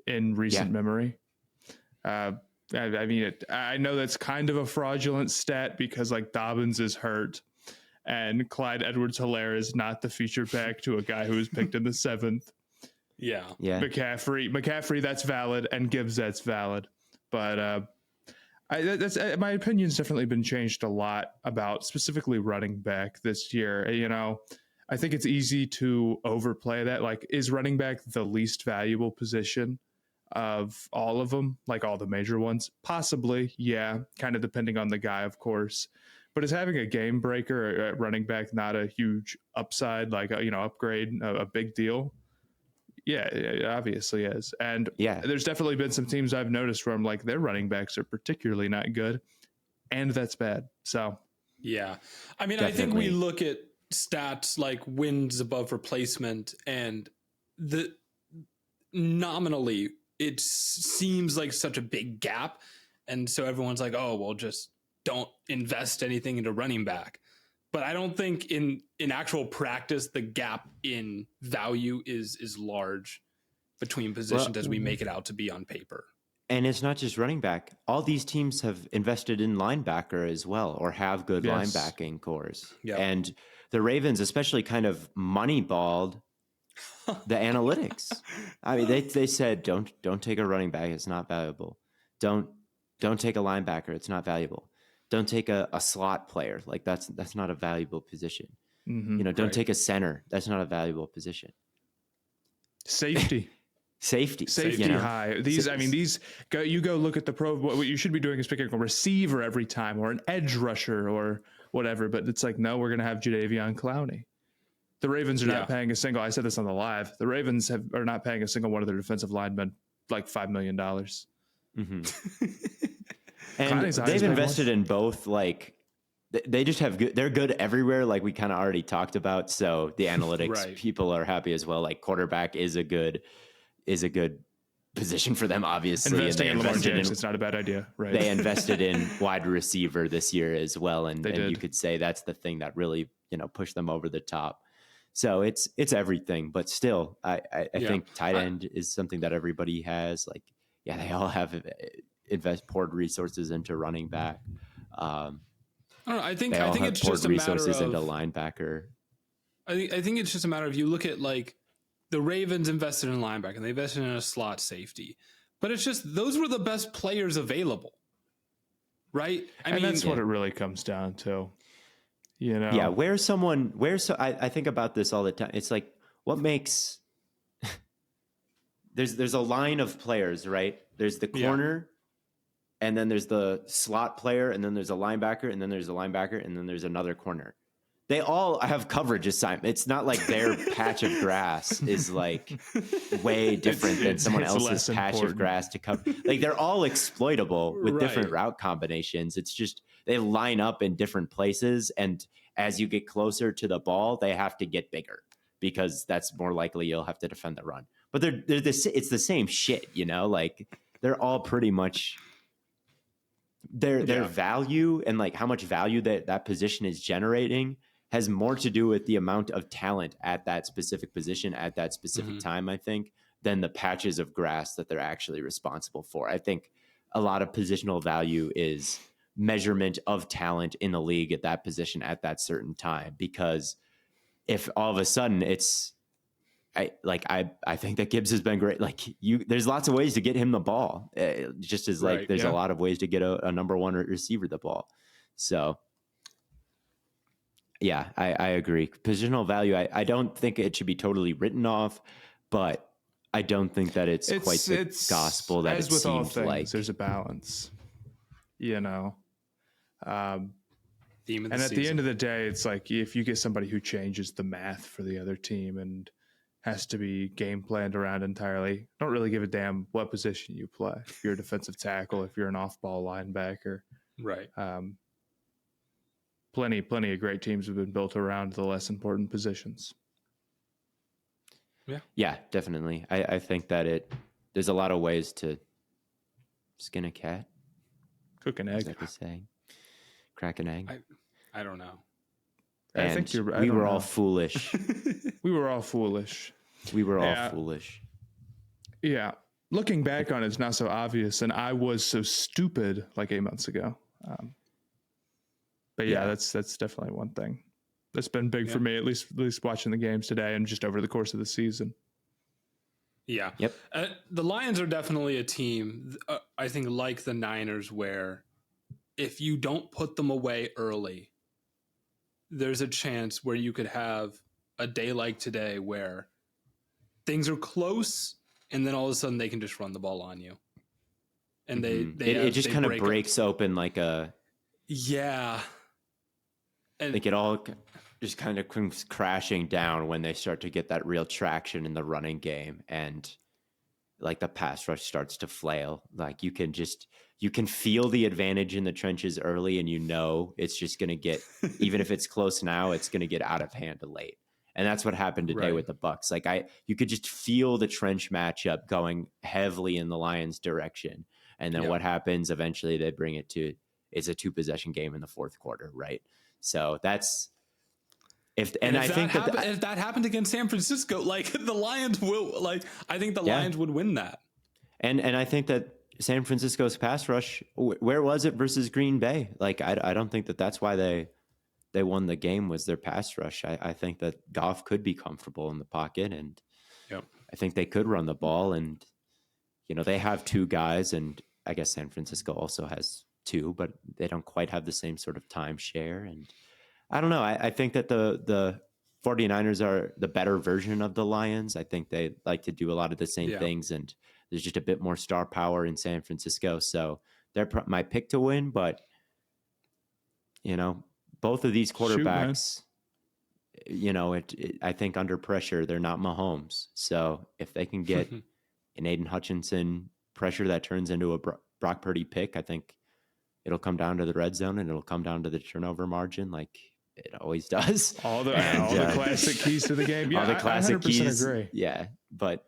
in recent memory. I mean, I know that's kind of a fraudulent stat because like Dobbins is hurt and Clyde Edwards-Helaire is not the featured back to a guy who was picked in the 7th. Yeah. McCaffrey, that's valid, and Gibbs, that's valid. But my opinion's definitely been changed a lot about specifically running back this year. I think it's easy to overplay that. Like, is running back the least valuable position of all of them, like all the major ones? Possibly, yeah, kind of depending on the guy, of course. But is having a game breaker at running back not a huge upside, like upgrade, a big deal? Yeah, it obviously is. And there's definitely been some teams I've noticed where I'm like, their running backs are particularly not good, and that's bad. So yeah, I mean, definitely. I think we look at stats like wins above replacement, and nominally it seems like such a big gap, and so everyone's like, oh well, just don't invest anything into running back. But I don't think in actual practice the gap in value is large between positions as we make it out to be on paper. And it's not just running back. All these teams have invested in linebacker as well, or have good linebacking cores. Yep. And the Ravens especially kind of moneyballed the analytics. I mean, they said, don't take a running back. It's not valuable. Don't take a linebacker. It's not valuable. Don't take a slot player. Like that's not a valuable position. Mm-hmm, don't take a center. That's not a valuable position. Safety high. You go look at the pro. What you should be doing is picking a receiver every time, or an edge rusher, or whatever. But it's like, no, we're going to have Jadeveon Clowney. The Ravens are not paying a single. I said this on the live. The Ravens are not paying a single one of their defensive linemen like $5 million. Mm-hmm. And they've invested in both. Like they just have good. They're good everywhere. Like we kind of already talked about. So the analytics people are happy as well. Like quarterback is a good position for them, obviously. Investing in Lamar Jackson, it's not a bad idea, right? They invested in wide receiver this year as well, and you could say that's the thing that really pushed them over the top. So it's everything, but still, I think tight end is something that everybody has. Like, they all have poured resources into running back. I don't know. I think it's just a matter of into linebacker. I think it's just a matter of, you look at like the Ravens invested in linebacker and they invested in a slot safety, but it's just those were the best players available, right? I mean, that's what it really comes down to. Yeah, I think about this all the time. It's like, what makes there's a line of players, right? There's the corner, and then there's the slot player, and then there's a linebacker, and then there's a linebacker, and then there's another corner. They all have coverage assignment. It's not like their patch of grass is like way different than someone else's patch of grass to cover. Like they're all exploitable with different route combinations. It's just they line up in different places, and as you get closer to the ball, they have to get bigger. because that's more likely you'll have to defend the run. But it's the same shit, like they're all pretty much their value and like how much value that position is generating has more to do with the amount of talent at that specific position at that specific time, I think, than the patches of grass that they're actually responsible for. I think a lot of positional value is measurement of talent in the league at that position at that certain time, because if all of a sudden I think that Gibbs has been great. Like there's lots of ways to get him the ball, just as like there's a lot of ways to get a number one receiver the ball. So yeah, I agree. Positional value, I don't think it should be totally written off, but I don't think that it's quite the gospel that as it with seems all things, like. There's a balance, And at season. the end of the day, it's like if you get somebody who changes the math for the other team and has to be game planned around entirely, don't really give a damn what position you play. If you're a defensive tackle, if you're an off-ball linebacker, right? Plenty of great teams have been built around the less important positions. Yeah, definitely. I think that there's a lot of ways to skin a cat, cook an egg. Is that the saying? Crack an egg. I don't know. And I think you're right. We were all foolish. We were all foolish. We were all foolish. Yeah. Looking back on it, it's not so obvious. And I was so stupid like 8 months ago. But that's definitely one thing that's been big for me, at least watching the games today and just over the course of the season. Yeah. Yep. The Lions are definitely a team, I think, like the Niners, where if you don't put them away early, there's a chance where you could have a day like today where things are close and then all of a sudden they can just run the ball on you. And it just kind of breaks open like a... Yeah. And like it all just kind of comes crashing down when they start to get that real traction in the running game, and like the pass rush starts to flail. Like you can feel the advantage in the trenches early, and it's just going to get, even if it's close now, it's going to get out of hand late. And that's what happened today with the Bucs. Like you could just feel the trench matchup going heavily in the Lions' direction. And then what happens eventually, they bring it to, it's a 2-possession game in the fourth quarter. Right. So that's, if that happened against San Francisco, like the Lions will, like, I think the Lions would win that. And I think that San Francisco's pass rush, where was it versus Green Bay? Like, I don't think that's why they won the game, was their pass rush. I think that Goff could be comfortable in the pocket, and I think they could run the ball, and, they have 2 guys, and I guess San Francisco also has 2, but they don't quite have the same sort of time share. And I don't know. I think that the 49ers are the better version of the Lions. I think they like to do a lot of the same things, and there's just a bit more star power in San Francisco. So they're my pick to win, but both of these quarterbacks, I think under pressure, they're not Mahomes. So if they can get an Aiden Hutchinson pressure that turns into a Brock Purdy pick, I think it'll come down to the red zone, and it'll come down to the turnover margin, like it always does. All the classic keys to the game. Yeah, all the classic keys. Agree. Yeah, but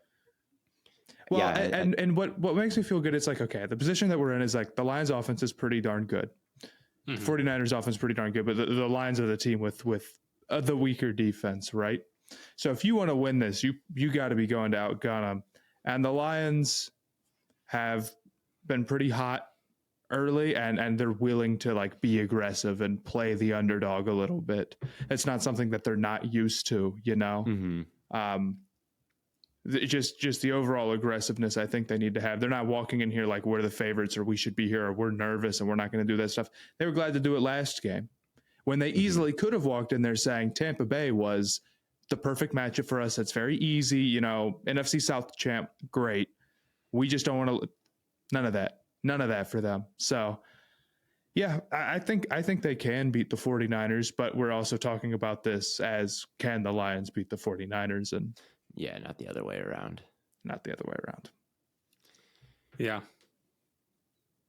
and what makes me feel good, it's like, okay, the position that we're in is like the Lions offense is pretty darn good. The 49ers offense is pretty darn good, but the Lions are the team with the weaker defense, right? So if you want to win this, you got to be going to outgun them. And the Lions have been pretty hot early, and they're willing to like be aggressive and play the underdog a little bit. It's not something that they're not used to, just the overall aggressiveness I think they need to have. They're not walking in here like we're the favorites or we should be here or we're nervous and we're not going to do that stuff. They were glad to do it last game when they easily could have walked in there saying Tampa Bay was the perfect matchup for us. It's very easy, NFC South champ, great. We just don't want to, none of that for them. So yeah, I think they can beat the 49ers, but we're also talking about this as, can the Lions beat the 49ers? And not the other way around. Yeah.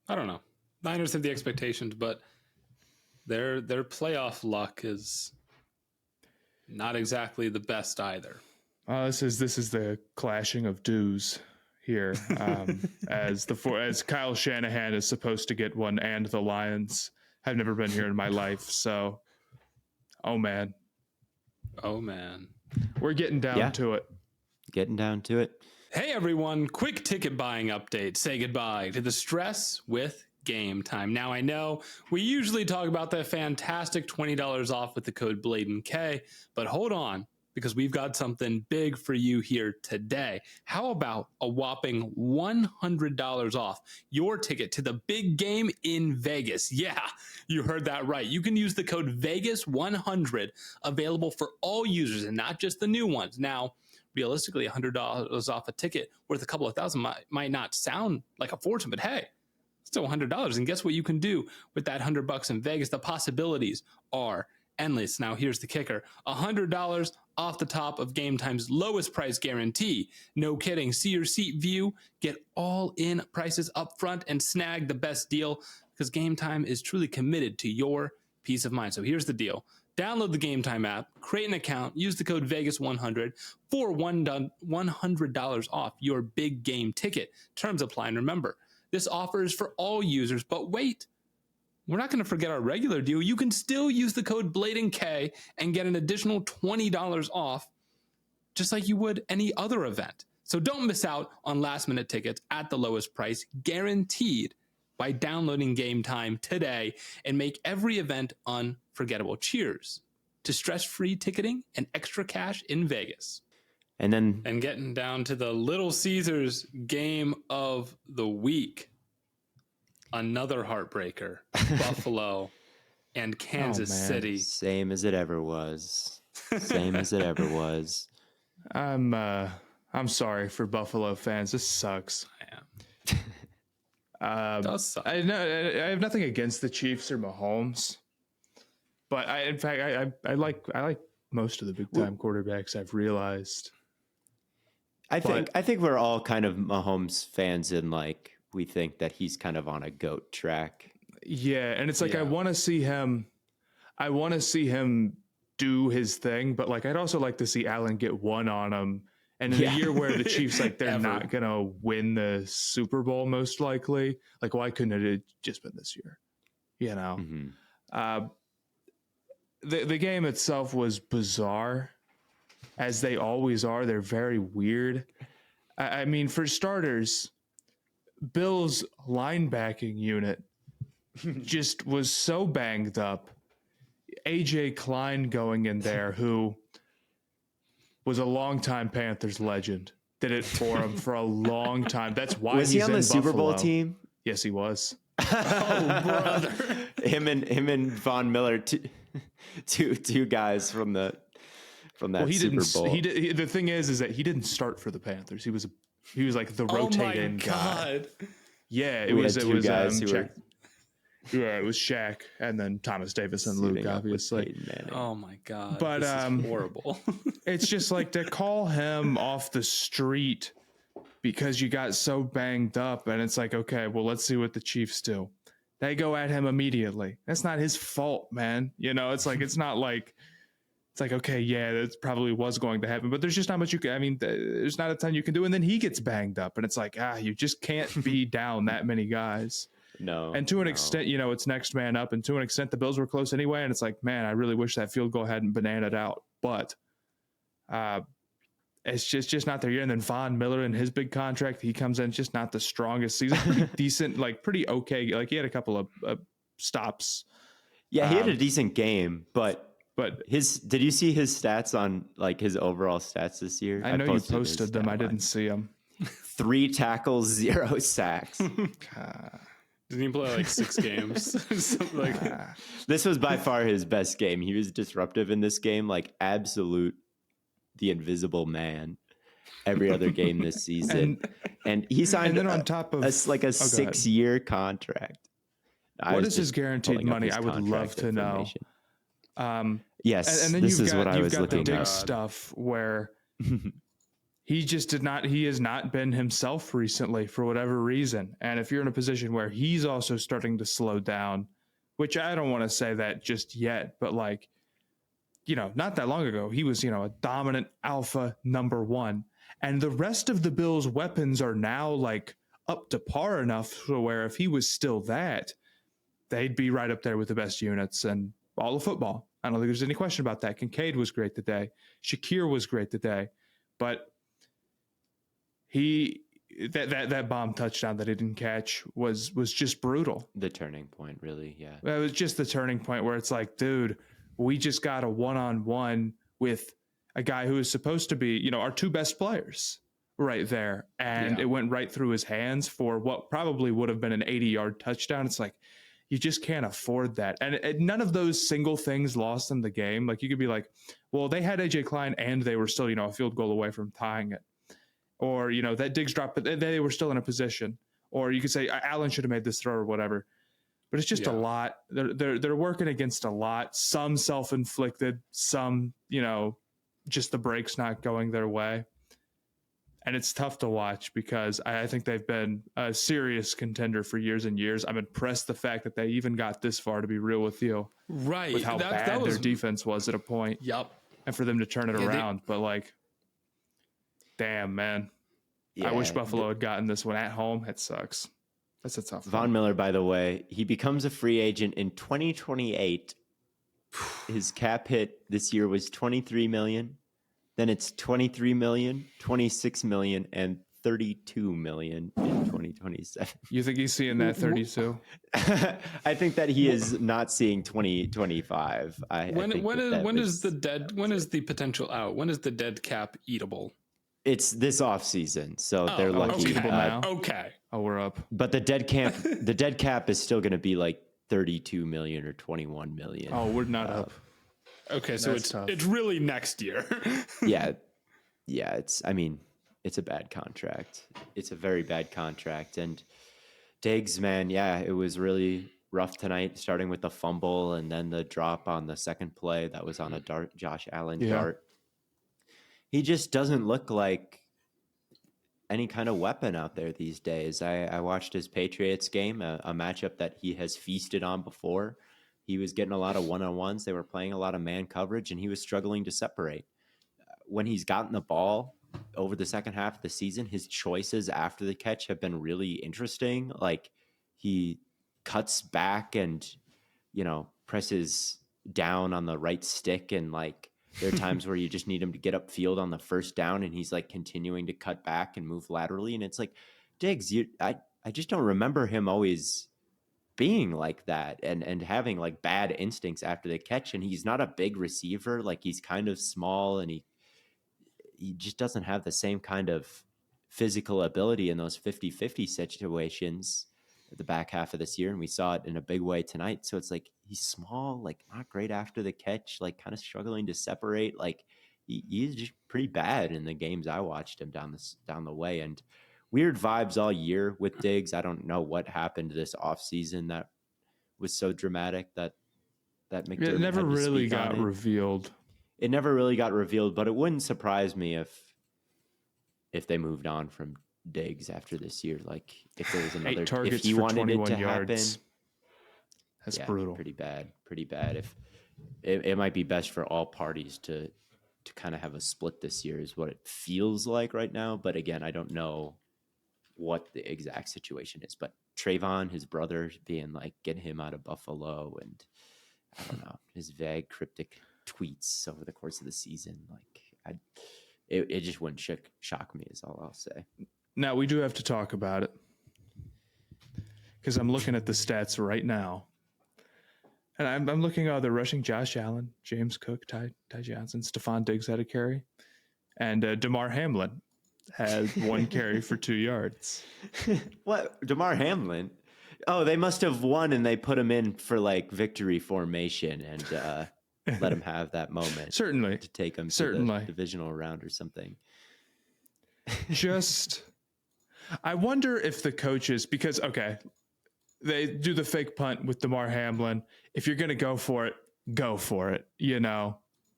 I don't know. Niners have the expectations, but their playoff luck is Not exactly the best either. This is the clashing of dues here, as Kyle Shanahan is supposed to get one, and the Lions have never been here in my life. So, oh man, we're getting down to it. Getting down to it. Hey everyone, quick ticket buying update. Say goodbye to the stress with Game Time. Now I know we usually talk about the fantastic $20 off with the code BLADENK, but hold on, because we've got something big for you here today. How about a whopping $100 off your ticket to the big game in Vegas? Yeah, you heard that right. You can use the code VEGAS100, available for all users and not just the new ones. Now, realistically, $100 off a ticket worth a couple of thousand might not sound like a fortune, but hey, still $100. And guess what you can do with that $100 in Vegas? The possibilities are endless. Now, here's the kicker. $100 off the top of Game Time's lowest price guarantee. No kidding. See your seat view, get all in prices up front, and snag the best deal, because Game Time is truly committed to your peace of mind. So here's the deal. Download the Game Time app, create an account, use the code VEGAS100 for $100 off your big game ticket. Terms apply. And remember, this offer is for all users, but wait, we're not going to forget our regular deal. You can still use the code BLADENK and get an additional $20 off, just like you would any other event. So don't miss out on last minute tickets at the lowest price, guaranteed, by downloading Game Time today, and make every event unforgettable. Cheers to stress-free ticketing and extra cash in Vegas. And getting down to the Little Caesars game of the week. Another heartbreaker. Buffalo and Kansas City. Same as it ever was. Same as it ever was. I'm sorry for Buffalo fans. This sucks. Does suck. I have nothing against the Chiefs or Mahomes, but I like most of the big time quarterbacks, I've realized. I think we're all kind of Mahomes fans, and like we think that he's kind of on a GOAT track. Yeah, and it's like I want to see him do his thing, but like I'd also like to see Allen get one on him. And in a year where the Chiefs, like, they're not going to win the Super Bowl, most likely, like, why couldn't it have just been this year? You know? Mm-hmm. The game itself was bizarre, as they always are. They're very weird. I mean, for starters, Bill's linebacking unit just was so banged up. AJ Klein going in there, who was a longtime Panthers legend. Did it for him for a long time. That's why was he on the Super Bowl team? Yes, he was. Oh, brother! him and Von Miller, two guys from that Super Bowl. The thing is that he didn't start for the Panthers. He was like the rotating guy. Yeah, it was two guys who were. Yeah, it was Shaq and then Thomas Davis and Luke, obviously. Oh my God. But this is horrible. It's just like to call him off the street because you got so banged up, and it's like, okay, well, let's see what the Chiefs do. They go at him immediately. That's not his fault, man. You know, it's like okay, yeah, that probably was going to happen, but there's just not much you can. I mean, there's not a ton you can do, and then he gets banged up, and it's like, you just can't be down that many guys. No. And to an extent, you know, it's next man up. And to an extent, the Bills were close anyway. And it's like, man, I really wish that field goal hadn't bananaed out. But it's just not their year. And then Von Miller and his big contract, he comes in just not the strongest season. Pretty decent, like pretty okay. Like he had a couple of stops. Yeah, he had a decent game, but did you see his stats on like his overall stats this year? I know you posted them. I didn't see them. 3 tackles, 0 sacks. Didn't he play like 6 games? This was by far his best game. He was disruptive in this game, like absolute the invisible man. Every other game this season, and he signed on top of a 6-year contract. What is his guaranteed money? I would love to know. Yes, and then this is what I was looking at. The big stuff where he has not been himself recently for whatever reason. And if you're in a position where he's also starting to slow down, which I don't want to say that just yet, but like not that long ago, he was, a dominant alpha number one. And the rest of the Bills' weapons are now like up to par enough to where if he was still that, they'd be right up there with the best units and all of football. I don't think there's any question about that. Kincaid was great today. Shakir was great today. But that bomb touchdown that he didn't catch was just brutal. The turning point, really, yeah. It was just the turning point where it's like, dude, we just got a one-on-one with a guy who is supposed to be, our two best players right there. And it went right through his hands for what probably would have been an 80-yard touchdown. It's like, you just can't afford that. And none of those single things lost in the game. Like, you could be like, well, they had AJ Klein and they were still, a field goal away from tying it. Or, that Diggs drop, but they were still in a position. Or you could say Allen should have made this throw or whatever. But it's just a lot. They're working against a lot. Some self-inflicted, some, just the breaks not going their way. And it's tough to watch because I think they've been a serious contender for years and years. I'm impressed the fact that they even got this far, to be real with you. Right. With how bad their defense was at a point. Yep. And for them to turn it around. But like, damn, man. Yeah, I wish Buffalo had gotten this one at home. It sucks. That's a tough one. Von Miller, by the way, he becomes a free agent in 2028. His cap hit this year was $23 million. Then it's $23 million, $26 million, and $32 million in 2027. You think he's seeing that 32? I think that he is not seeing 2025. When is the potential out? When is the dead cap eatable? It's this off season, so they're lucky. Okay. Oh, we're up. But the dead cap is still going to be like 32 million or 21 million. Oh, we're not up. Okay, so it's really next year. yeah. It's a bad contract. It's a very bad contract. And Diggs, man, it was really rough tonight, starting with the fumble and then the drop on the second play that was on a Josh Allen dart. He just doesn't look like any kind of weapon out there these days. I watched his Patriots game, a matchup that he has feasted on before. He was getting a lot of one-on-ones. They were playing a lot of man coverage, and he was struggling to separate. When he's gotten the ball over the second half of the season, his choices after the catch have been really interesting. Like, he cuts back and, presses down on the right stick, and like, there are times where you just need him to get upfield on the first down, and he's like continuing to cut back and move laterally. And it's like, Diggs, I just don't remember him always being like that and having like bad instincts after the catch. And he's not a big receiver. Like, he's kind of small, and he just doesn't have the same kind of physical ability in those 50-50 situations at the back half of this year. And we saw it in a big way tonight. So it's like, he's small, like not great after the catch, like kind of struggling to separate. Like, he's just pretty bad in the games I watched him down the way. And weird vibes all year with Diggs. I don't know what happened this offseason that was so dramatic that McDermott it never really got revealed. It never really got revealed, but it wouldn't surprise me if they moved on from Diggs after this year. Like, if there was another, 8 targets if he for wanted it to yards. happen, that's brutal. Pretty bad. If it might be best for all parties to kind of have a split this year is what it feels like right now. But again, I don't know what the exact situation is. But Trayvon, his brother, being like, get him out of Buffalo, and I don't know, his vague, cryptic tweets over the course of the season. Like, it just wouldn't shock me, is all I'll say. Now, we do have to talk about it, because I'm looking at the stats right now. And I'm looking at they're rushing Josh Allen, James Cook, Ty Johnson, Stephon Diggs had a carry, and Damar Hamlin had 1 carry for 2 yards. What? Damar Hamlin? Oh, they must have won, and they put him in for like victory formation and let him have that moment. Certainly. To take him to the divisional round or something. I wonder if the coaches, because, okay, they do the fake punt with Damar Hamlin. If you're going to go for it, go for it.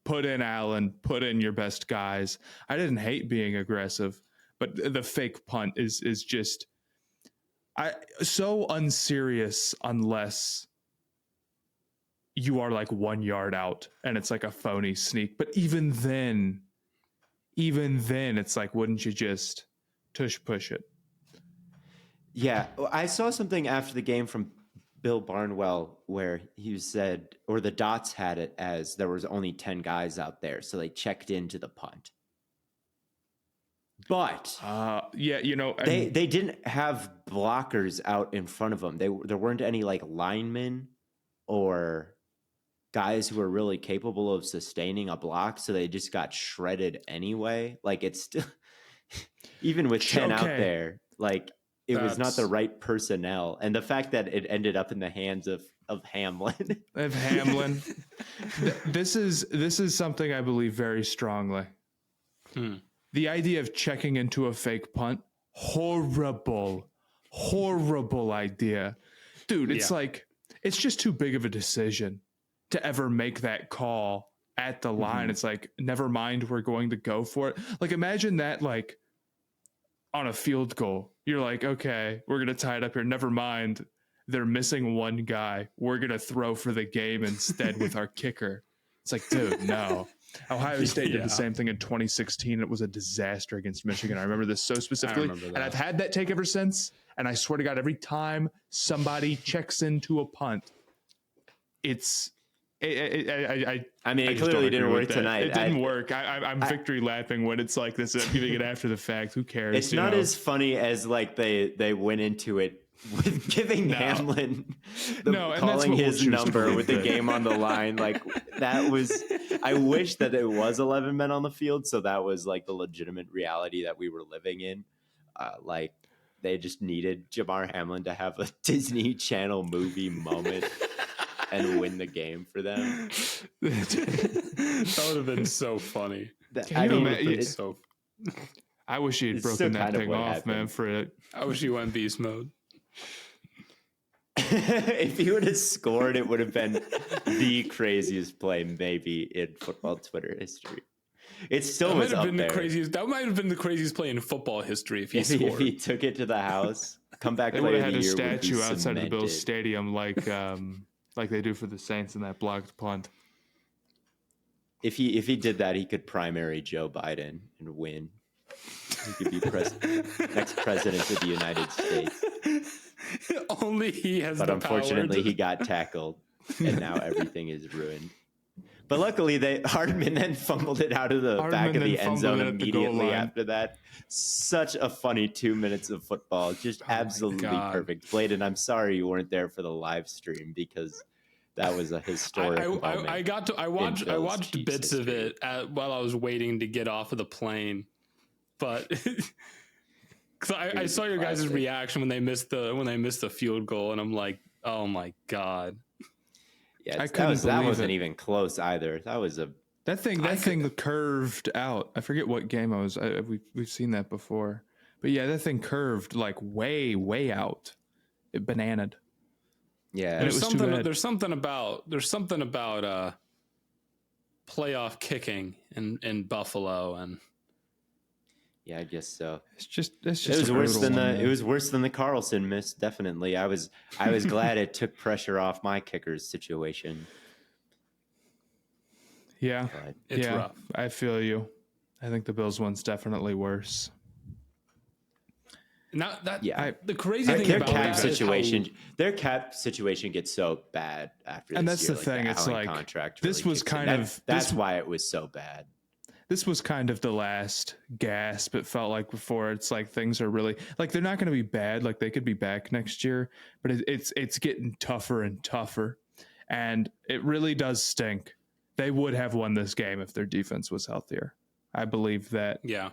Put in Allen, put in your best guys. I didn't hate being aggressive, but the fake punt is just so unserious unless you are like 1 yard out and it's like a phony sneak. But even then it's like, wouldn't you just tush push it? Yeah, I saw something after the game from Bill Barnwell where he said, or the Dots had it as there was only 10 guys out there, so they checked into the punt. But yeah, they didn't have blockers out in front of them. There weren't any like linemen or guys who were really capable of sustaining a block, so they just got shredded anyway. Like it's still, even with 10 out there, like it was not the right personnel. And the fact that it ended up in the hands of Hamlin. Of Hamlin. This is something I believe very strongly. The idea of checking into a fake punt, horrible idea. Dude, it's like, it's just too big of a decision to ever make that call at the line. It's like, never mind, we're going to go for it. Like, imagine that, like, on a field goal. You're like, okay, we're going to tie it up here. Never mind, they're missing one guy. We're going to throw for the game instead with our kicker. It's like, dude, no. Ohio State did the same thing in 2016. It was a disaster against Michigan. I remember this so specifically. And I've had that take ever since. And I swear to God, every time somebody checks into a punt, it clearly didn't work tonight. It didn't work. I'm victory lapping when it's like this. I'm giving it after the fact. Who cares? It's not as funny as like they went into it with giving Hamlin calling his number with the game on the line. Like that was, I wish that it was 11 men on the field. So that was like the legitimate reality that we were living in. Like they just needed Jamar Hamlin to have a Disney Channel movie moment and win the game for them. That would have been so funny. I wish he had broken that thing off, happened. man, for it. I wish he went beast mode. If he would have scored, it would have been the craziest play maybe in football Twitter history. It still was up there. That might have been the craziest play in football history if he scored. If he took it to the house, come back. They would have had a statue outside of the Bills Stadium, like they do for the Saints in that blocked punt. If he did that, he could primary Joe Biden and win. He could be next president of the United States. Only he has but unfortunately he got tackled and now everything is ruined. But luckily Hardman then fumbled it out of the back of the end zone immediately after that. Such a funny 2 minutes of football. Just absolutely perfect. Blaiden, I'm sorry you weren't there for the live stream because that was a historic moment. I watched bits of it while I was waiting to get off of the plane. But because I saw your guys' reaction when they missed the field goal, and I'm like, oh my God. Yeah, that wasn't even close either. That thing curved out. I forget what game I was. We've seen that before, but yeah, that thing curved like way out. It bananaed. Yeah, there's something about playoff kicking in Buffalo and. Yeah, I guess so. It was worse than the Carlson miss. Definitely, I was glad it took pressure off my kicker's situation. Yeah, but it's rough. I feel you. I think the Bills one's definitely worse. The crazy thing about their cap situation gets so bad after this and that's year, the thing. It's like contract this was kind of that's why it was so bad. This was kind of the last gasp it felt like before. It's like things are really like they're not going to be bad. Like they could be back next year, but it's getting tougher and tougher, and it really does stink. They would have won this game if their defense was healthier. I believe that. Yeah.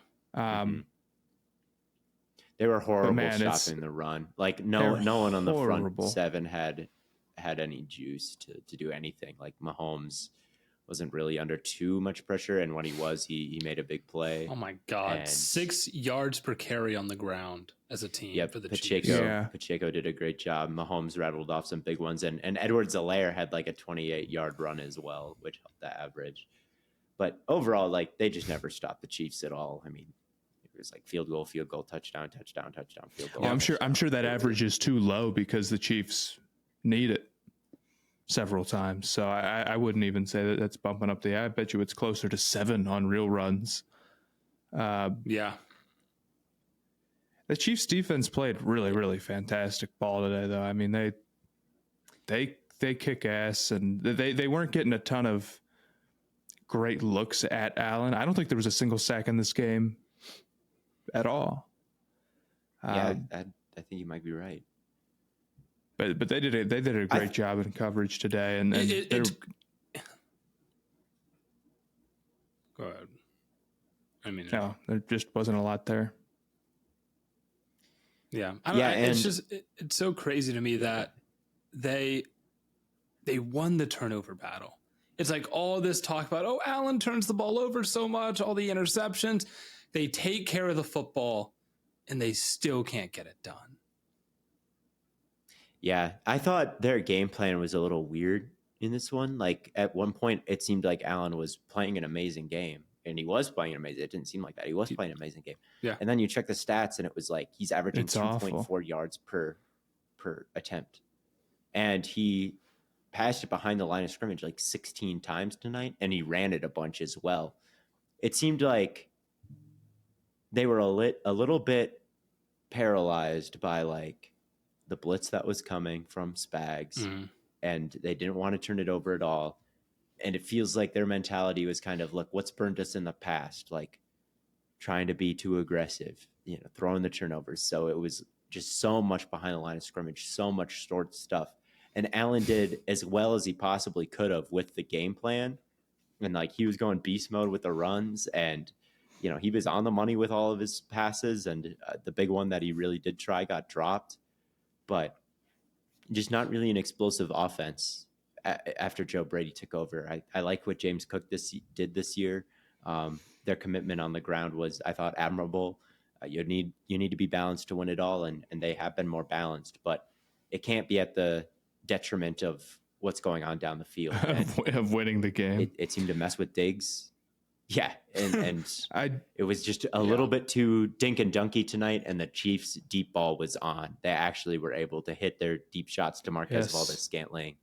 They were horrible stopping the run. Like no one on the front seven had any juice to do anything. Like Mahomes wasn't really under too much pressure, and when he was, he made a big play. Oh my God, 6 yards per carry on the ground as a team for the Chiefs. Pacheco did a great job. Mahomes rattled off some big ones, and Edwards-Helaire had like a 28-yard run as well, which helped the average. But overall, like they just never stopped the Chiefs at all. I mean, it was like field goal, touchdown, field goal. Yeah, I'm sure that average is too low because the Chiefs need it. several times. So I wouldn't even say that that's bumping up I bet you it's closer to 7 on real runs. Yeah. The Chiefs defense played really, really fantastic ball today, though. I mean, they kick ass, and they weren't getting a ton of great looks at Allen. I don't think there was a single sack in this game at all. Yeah, I think you might be right. But they did a great job in coverage today, and go ahead. I mean, no, there just wasn't a lot there. Yeah, it's so crazy to me that they won the turnover battle. It's like all this talk about, oh, Allen turns the ball over so much, all the interceptions. They take care of the football, and they still can't get it done. Yeah, I thought their game plan was a little weird in this one. Like at one point, it seemed like Allen was playing an amazing game, and he was playing an amazing. It didn't seem like that. He was playing an amazing game. Yeah. And then you check the stats, and it was like he's averaging 2.4 yards per attempt, and he passed it behind the line of scrimmage like 16 times tonight, and he ran it a bunch as well. It seemed like they were a little bit paralyzed by like the blitz that was coming from Spags, and they didn't want to turn it over at all. And it feels like their mentality was kind of, look, what's burned us in the past, like trying to be too aggressive, throwing the turnovers. So it was just so much behind the line of scrimmage, so much short stuff. And Allen did as well as he possibly could have with the game plan. And like he was going beast mode with the runs, and he was on the money with all of his passes, and the big one that he really did try got dropped, but just not really an explosive offense after Joe Brady took over. I like what James Cook did this year. Their commitment on the ground was, I thought, admirable. You need to be balanced to win it all, and they have been more balanced, but it can't be at the detriment of what's going on down the field. of winning the game. It seemed to mess with Diggs. Yeah, and it was just a little bit too dink and dunky tonight, and the Chiefs' deep ball was on. They actually were able to hit their deep shots to Marquez Valdes-Scantling,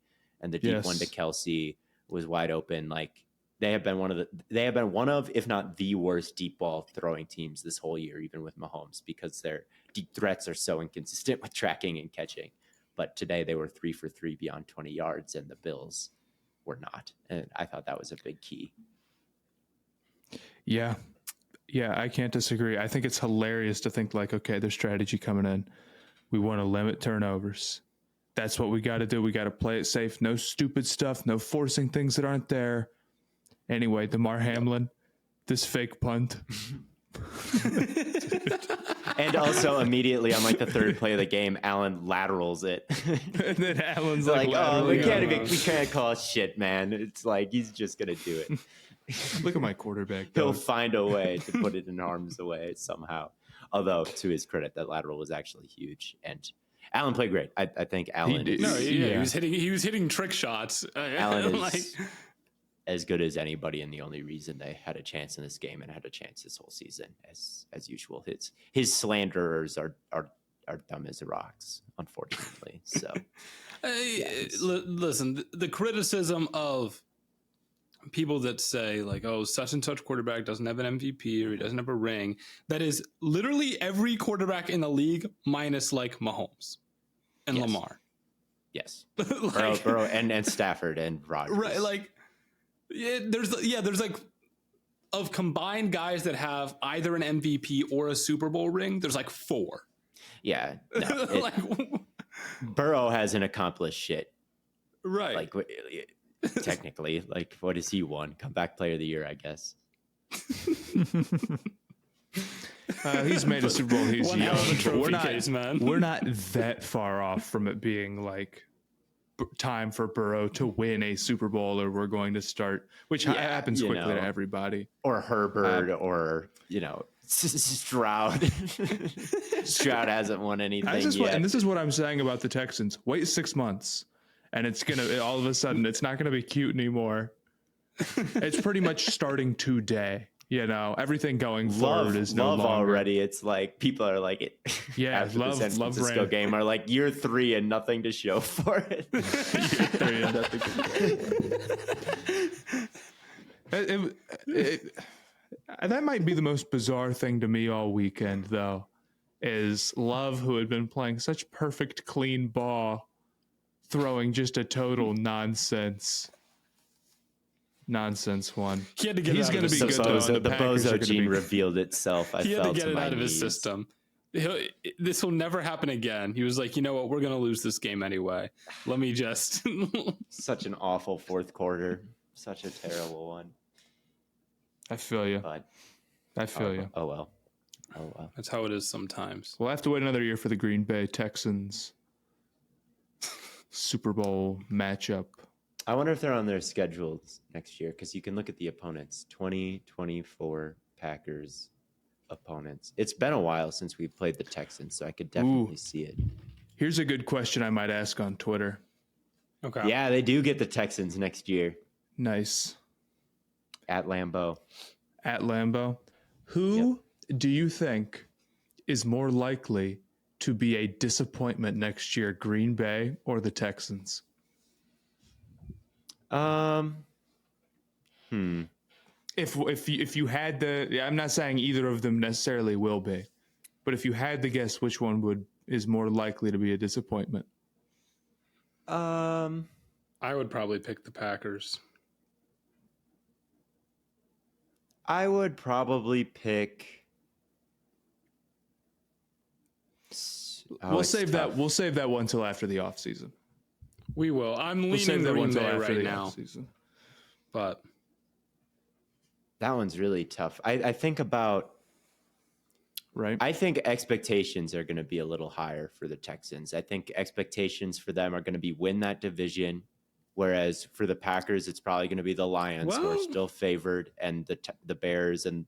and the deep one to Kelsey was wide open. Like they have been one of, if not the worst deep ball throwing teams this whole year, even with Mahomes, because their deep threats are so inconsistent with tracking and catching. But today they were 3 for 3 beyond 20 yards, and the Bills were not. And I thought that was a big key. Yeah, I can't disagree. I think it's hilarious to think like, okay, there's strategy coming in. We want to limit turnovers. That's what we got to do. We got to play it safe. No stupid stuff. No forcing things that aren't there. Anyway, DeMar Hamlin, this fake punt. And also immediately on like the third play of the game, Allen laterals it. And then Allen's like, oh, we can't call shit, man. It's like, he's just going to do it. Look at my quarterback. He'll find a way to put it in harm's way somehow. Although, to his credit, that lateral was actually huge. And Allen played great. I think Allen he was hitting trick shots. Allen is as good as anybody, and the only reason they had a chance in this game and had a chance this whole season, as usual. His slanderers are dumb as rocks, unfortunately. So listen, the criticism of people that say like, oh, such and such quarterback doesn't have an MVP or he doesn't have a ring, that is literally every quarterback in the league minus like Mahomes and Lamar. Yes. Like, Burrow and Stafford and Rodgers. Right, like there's like, of combined guys that have either an MVP or a Super Bowl ring, there's like 4. Yeah. No, Burrow hasn't accomplished shit. Right. Like technically, like what has he won? Comeback player of the year, I guess. He's made a Super Bowl. He's young. We're not that far off from it being like time for Burrow to win a Super Bowl, or we're going to start, which happens quickly to everybody. Or Herbert, or Stroud. Stroud hasn't won anything yet. And this is what I'm saying about the Texans. Wait 6 months, and it's gonna all of a sudden it's not gonna be cute anymore. It's pretty much starting today. everything going forward is no longer already. It's like people are like, after the San Francisco game are like year 3 and nothing to show for it. Year 3 and nothing to show. That might be the most bizarre thing to me all weekend, though, is Love, who had been playing such perfect, clean ball, throwing just a total nonsense one. He had to get He's going to be good. The bozo gene revealed itself. He had to get it out of his system. This will never happen again. He was like, you know what? We're going to lose this game anyway. Let me just. Such an awful fourth quarter. Such a terrible one. I feel you. But, I feel you. Oh, well. That's how it is sometimes. We'll have to wait another year for the Green Bay Texans Super Bowl matchup. I wonder if they're on their schedules next year, because you can look at the opponents. 2024 Packers opponents. It's been a while since we played the Texans, so I could definitely see it. Here's a good question I might ask on Twitter. Okay. Yeah, they do get the Texans next year. Nice. At Lambeau. Who do you think is more likely to be a disappointment next year, Green Bay or the Texans? If you had I'm not saying either of them necessarily will be, but if you had to guess which one is more likely to be a disappointment. I would probably pick the Packers. I would probably pick. We'll save that one till after the offseason. We will. I'm leaning Green Bay right now. But that one's really tough. I think about. Right. I think expectations are going to be a little higher for the Texans. I think expectations for them are going to be win that division, whereas for the Packers, it's probably going to be the Lions who are still favored, and the Bears, and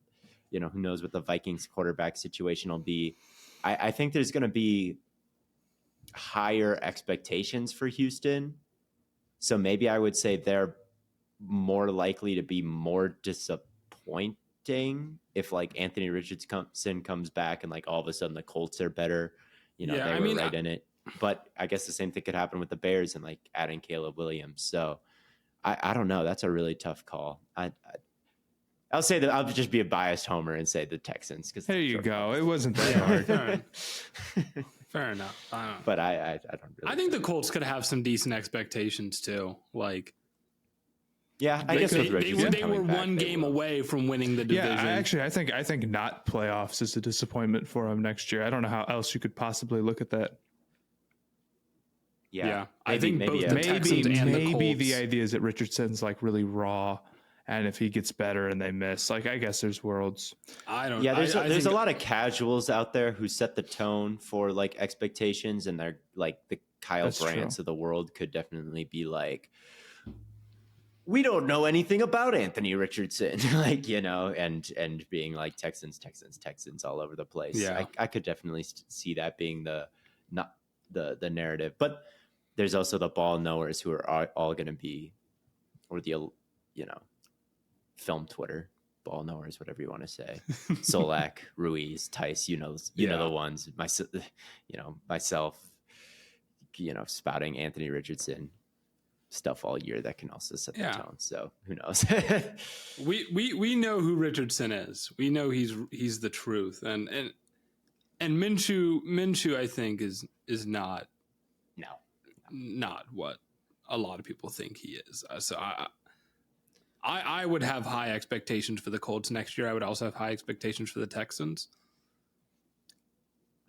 who knows what the Vikings quarterback situation will be. I think there's going to be higher expectations for Houston, so maybe I would say they're more likely to be more disappointing if like Anthony Richardson comes back and like all of a sudden the Colts are better, they were right in it. But I guess the same thing could happen with the Bears and like adding Caleb Williams. So I don't know. That's a really tough call. I'll say that I'll just be a biased homer and say the Texans. Because there you go. It wasn't that hard. Fair enough. But I don't really. I think the Colts could have some decent expectations too. Like. Yeah, I guess they were one game away from winning the division. Yeah, I think not playoffs is a disappointment for them next year. I don't know how else you could possibly look at that. Yeah. I think both the Texans and the Colts. Maybe the idea is that Richardson's like really raw, and if he gets better and they miss, like I guess there's worlds. I don't. Yeah, there's a lot of casuals out there who set the tone for like expectations, and they're like the Kyle Brandts of the world could definitely be like, we don't know anything about Anthony Richardson, and being like Texans all over the place. Yeah. I could definitely see that being the narrative, but there's also the ball knowers who are all going to be, or the, film Twitter ball knowers, whatever you want to say. Solak, Ruiz, Tice, know the ones, myself, spouting Anthony Richardson stuff all year that can also set the tone. So who knows? we know who Richardson is. We know he's the truth, and Minshew I think is not what a lot of people think he is. So I would have high expectations for the Colts next year. I would also have high expectations for the Texans.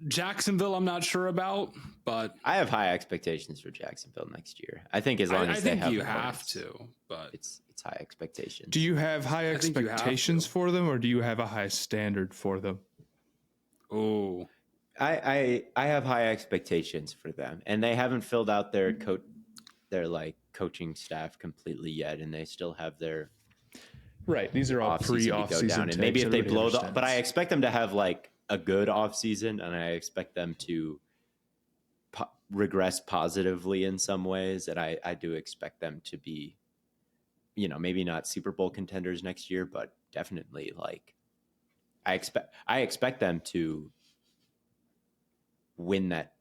Jacksonville, I'm not sure about, but I have high expectations for Jacksonville next year. I think as long as they have, you have to, but it's high expectations. Do you have high expectations for them, or do you have a high standard for them? Oh, I have high expectations for them, and they haven't filled out their like coaching staff completely yet, and they still have their right. These are all pre-off-season, and maybe if they blow but I expect them to have like a good offseason, and I expect them to regress positively in some ways. And I do expect them to be, maybe not Super Bowl contenders next year, but definitely like I expect them to win that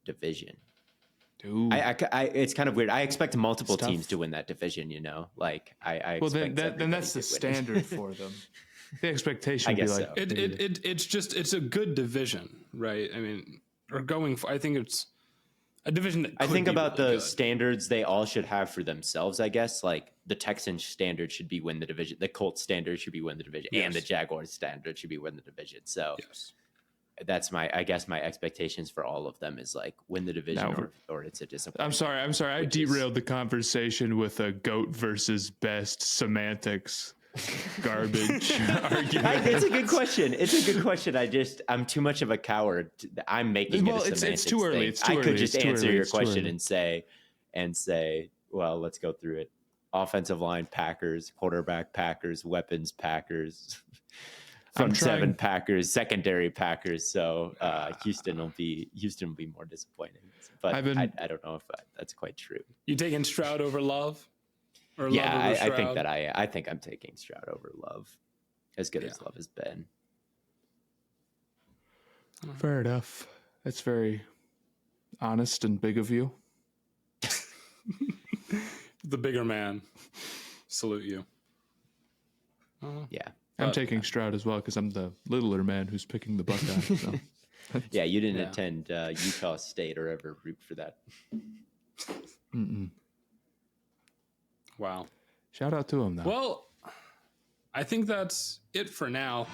division. Dude. It's kind of weird. I expect multiple teams to win that division, you know? Like I well, then that's the standard for them. The expectation would be like so. It's a good division, right? I mean, I think it's a division that I think about really the standards they all should have for themselves, I guess. Like the Texans standard should be win the division. The Colts standard should be win the division. Yes. And the Jaguars standard should be win the division. So that's my expectations for all of them is like win the division or it's a disappointment. I'm sorry. I derailed the conversation with a GOAT versus best semantics garbage argument. It's a good question. I'm too much of a coward. I'm making it a semantics it's too early. thing. It's too I early. could just answer your question and say, well, let's go through it. Offensive line Packers, quarterback Packers, weapons Packers, front seven Packers, secondary Packers. So Houston will be more disappointing. But I don't know if that's quite true. You taking Stroud over Love? Or yeah, Love over Stroud? I think I'm taking Stroud over Love. As good as Love has been. Fair enough. That's very honest and big of you. The bigger man. Salute you. Yeah. I'm taking Stroud as well because I'm the littler man who's picking the Buckeyes. So. Yeah, you didn't attend Utah State or ever root for that. Mm-mm. Wow. Shout out to him, though. Well, I think that's it for now.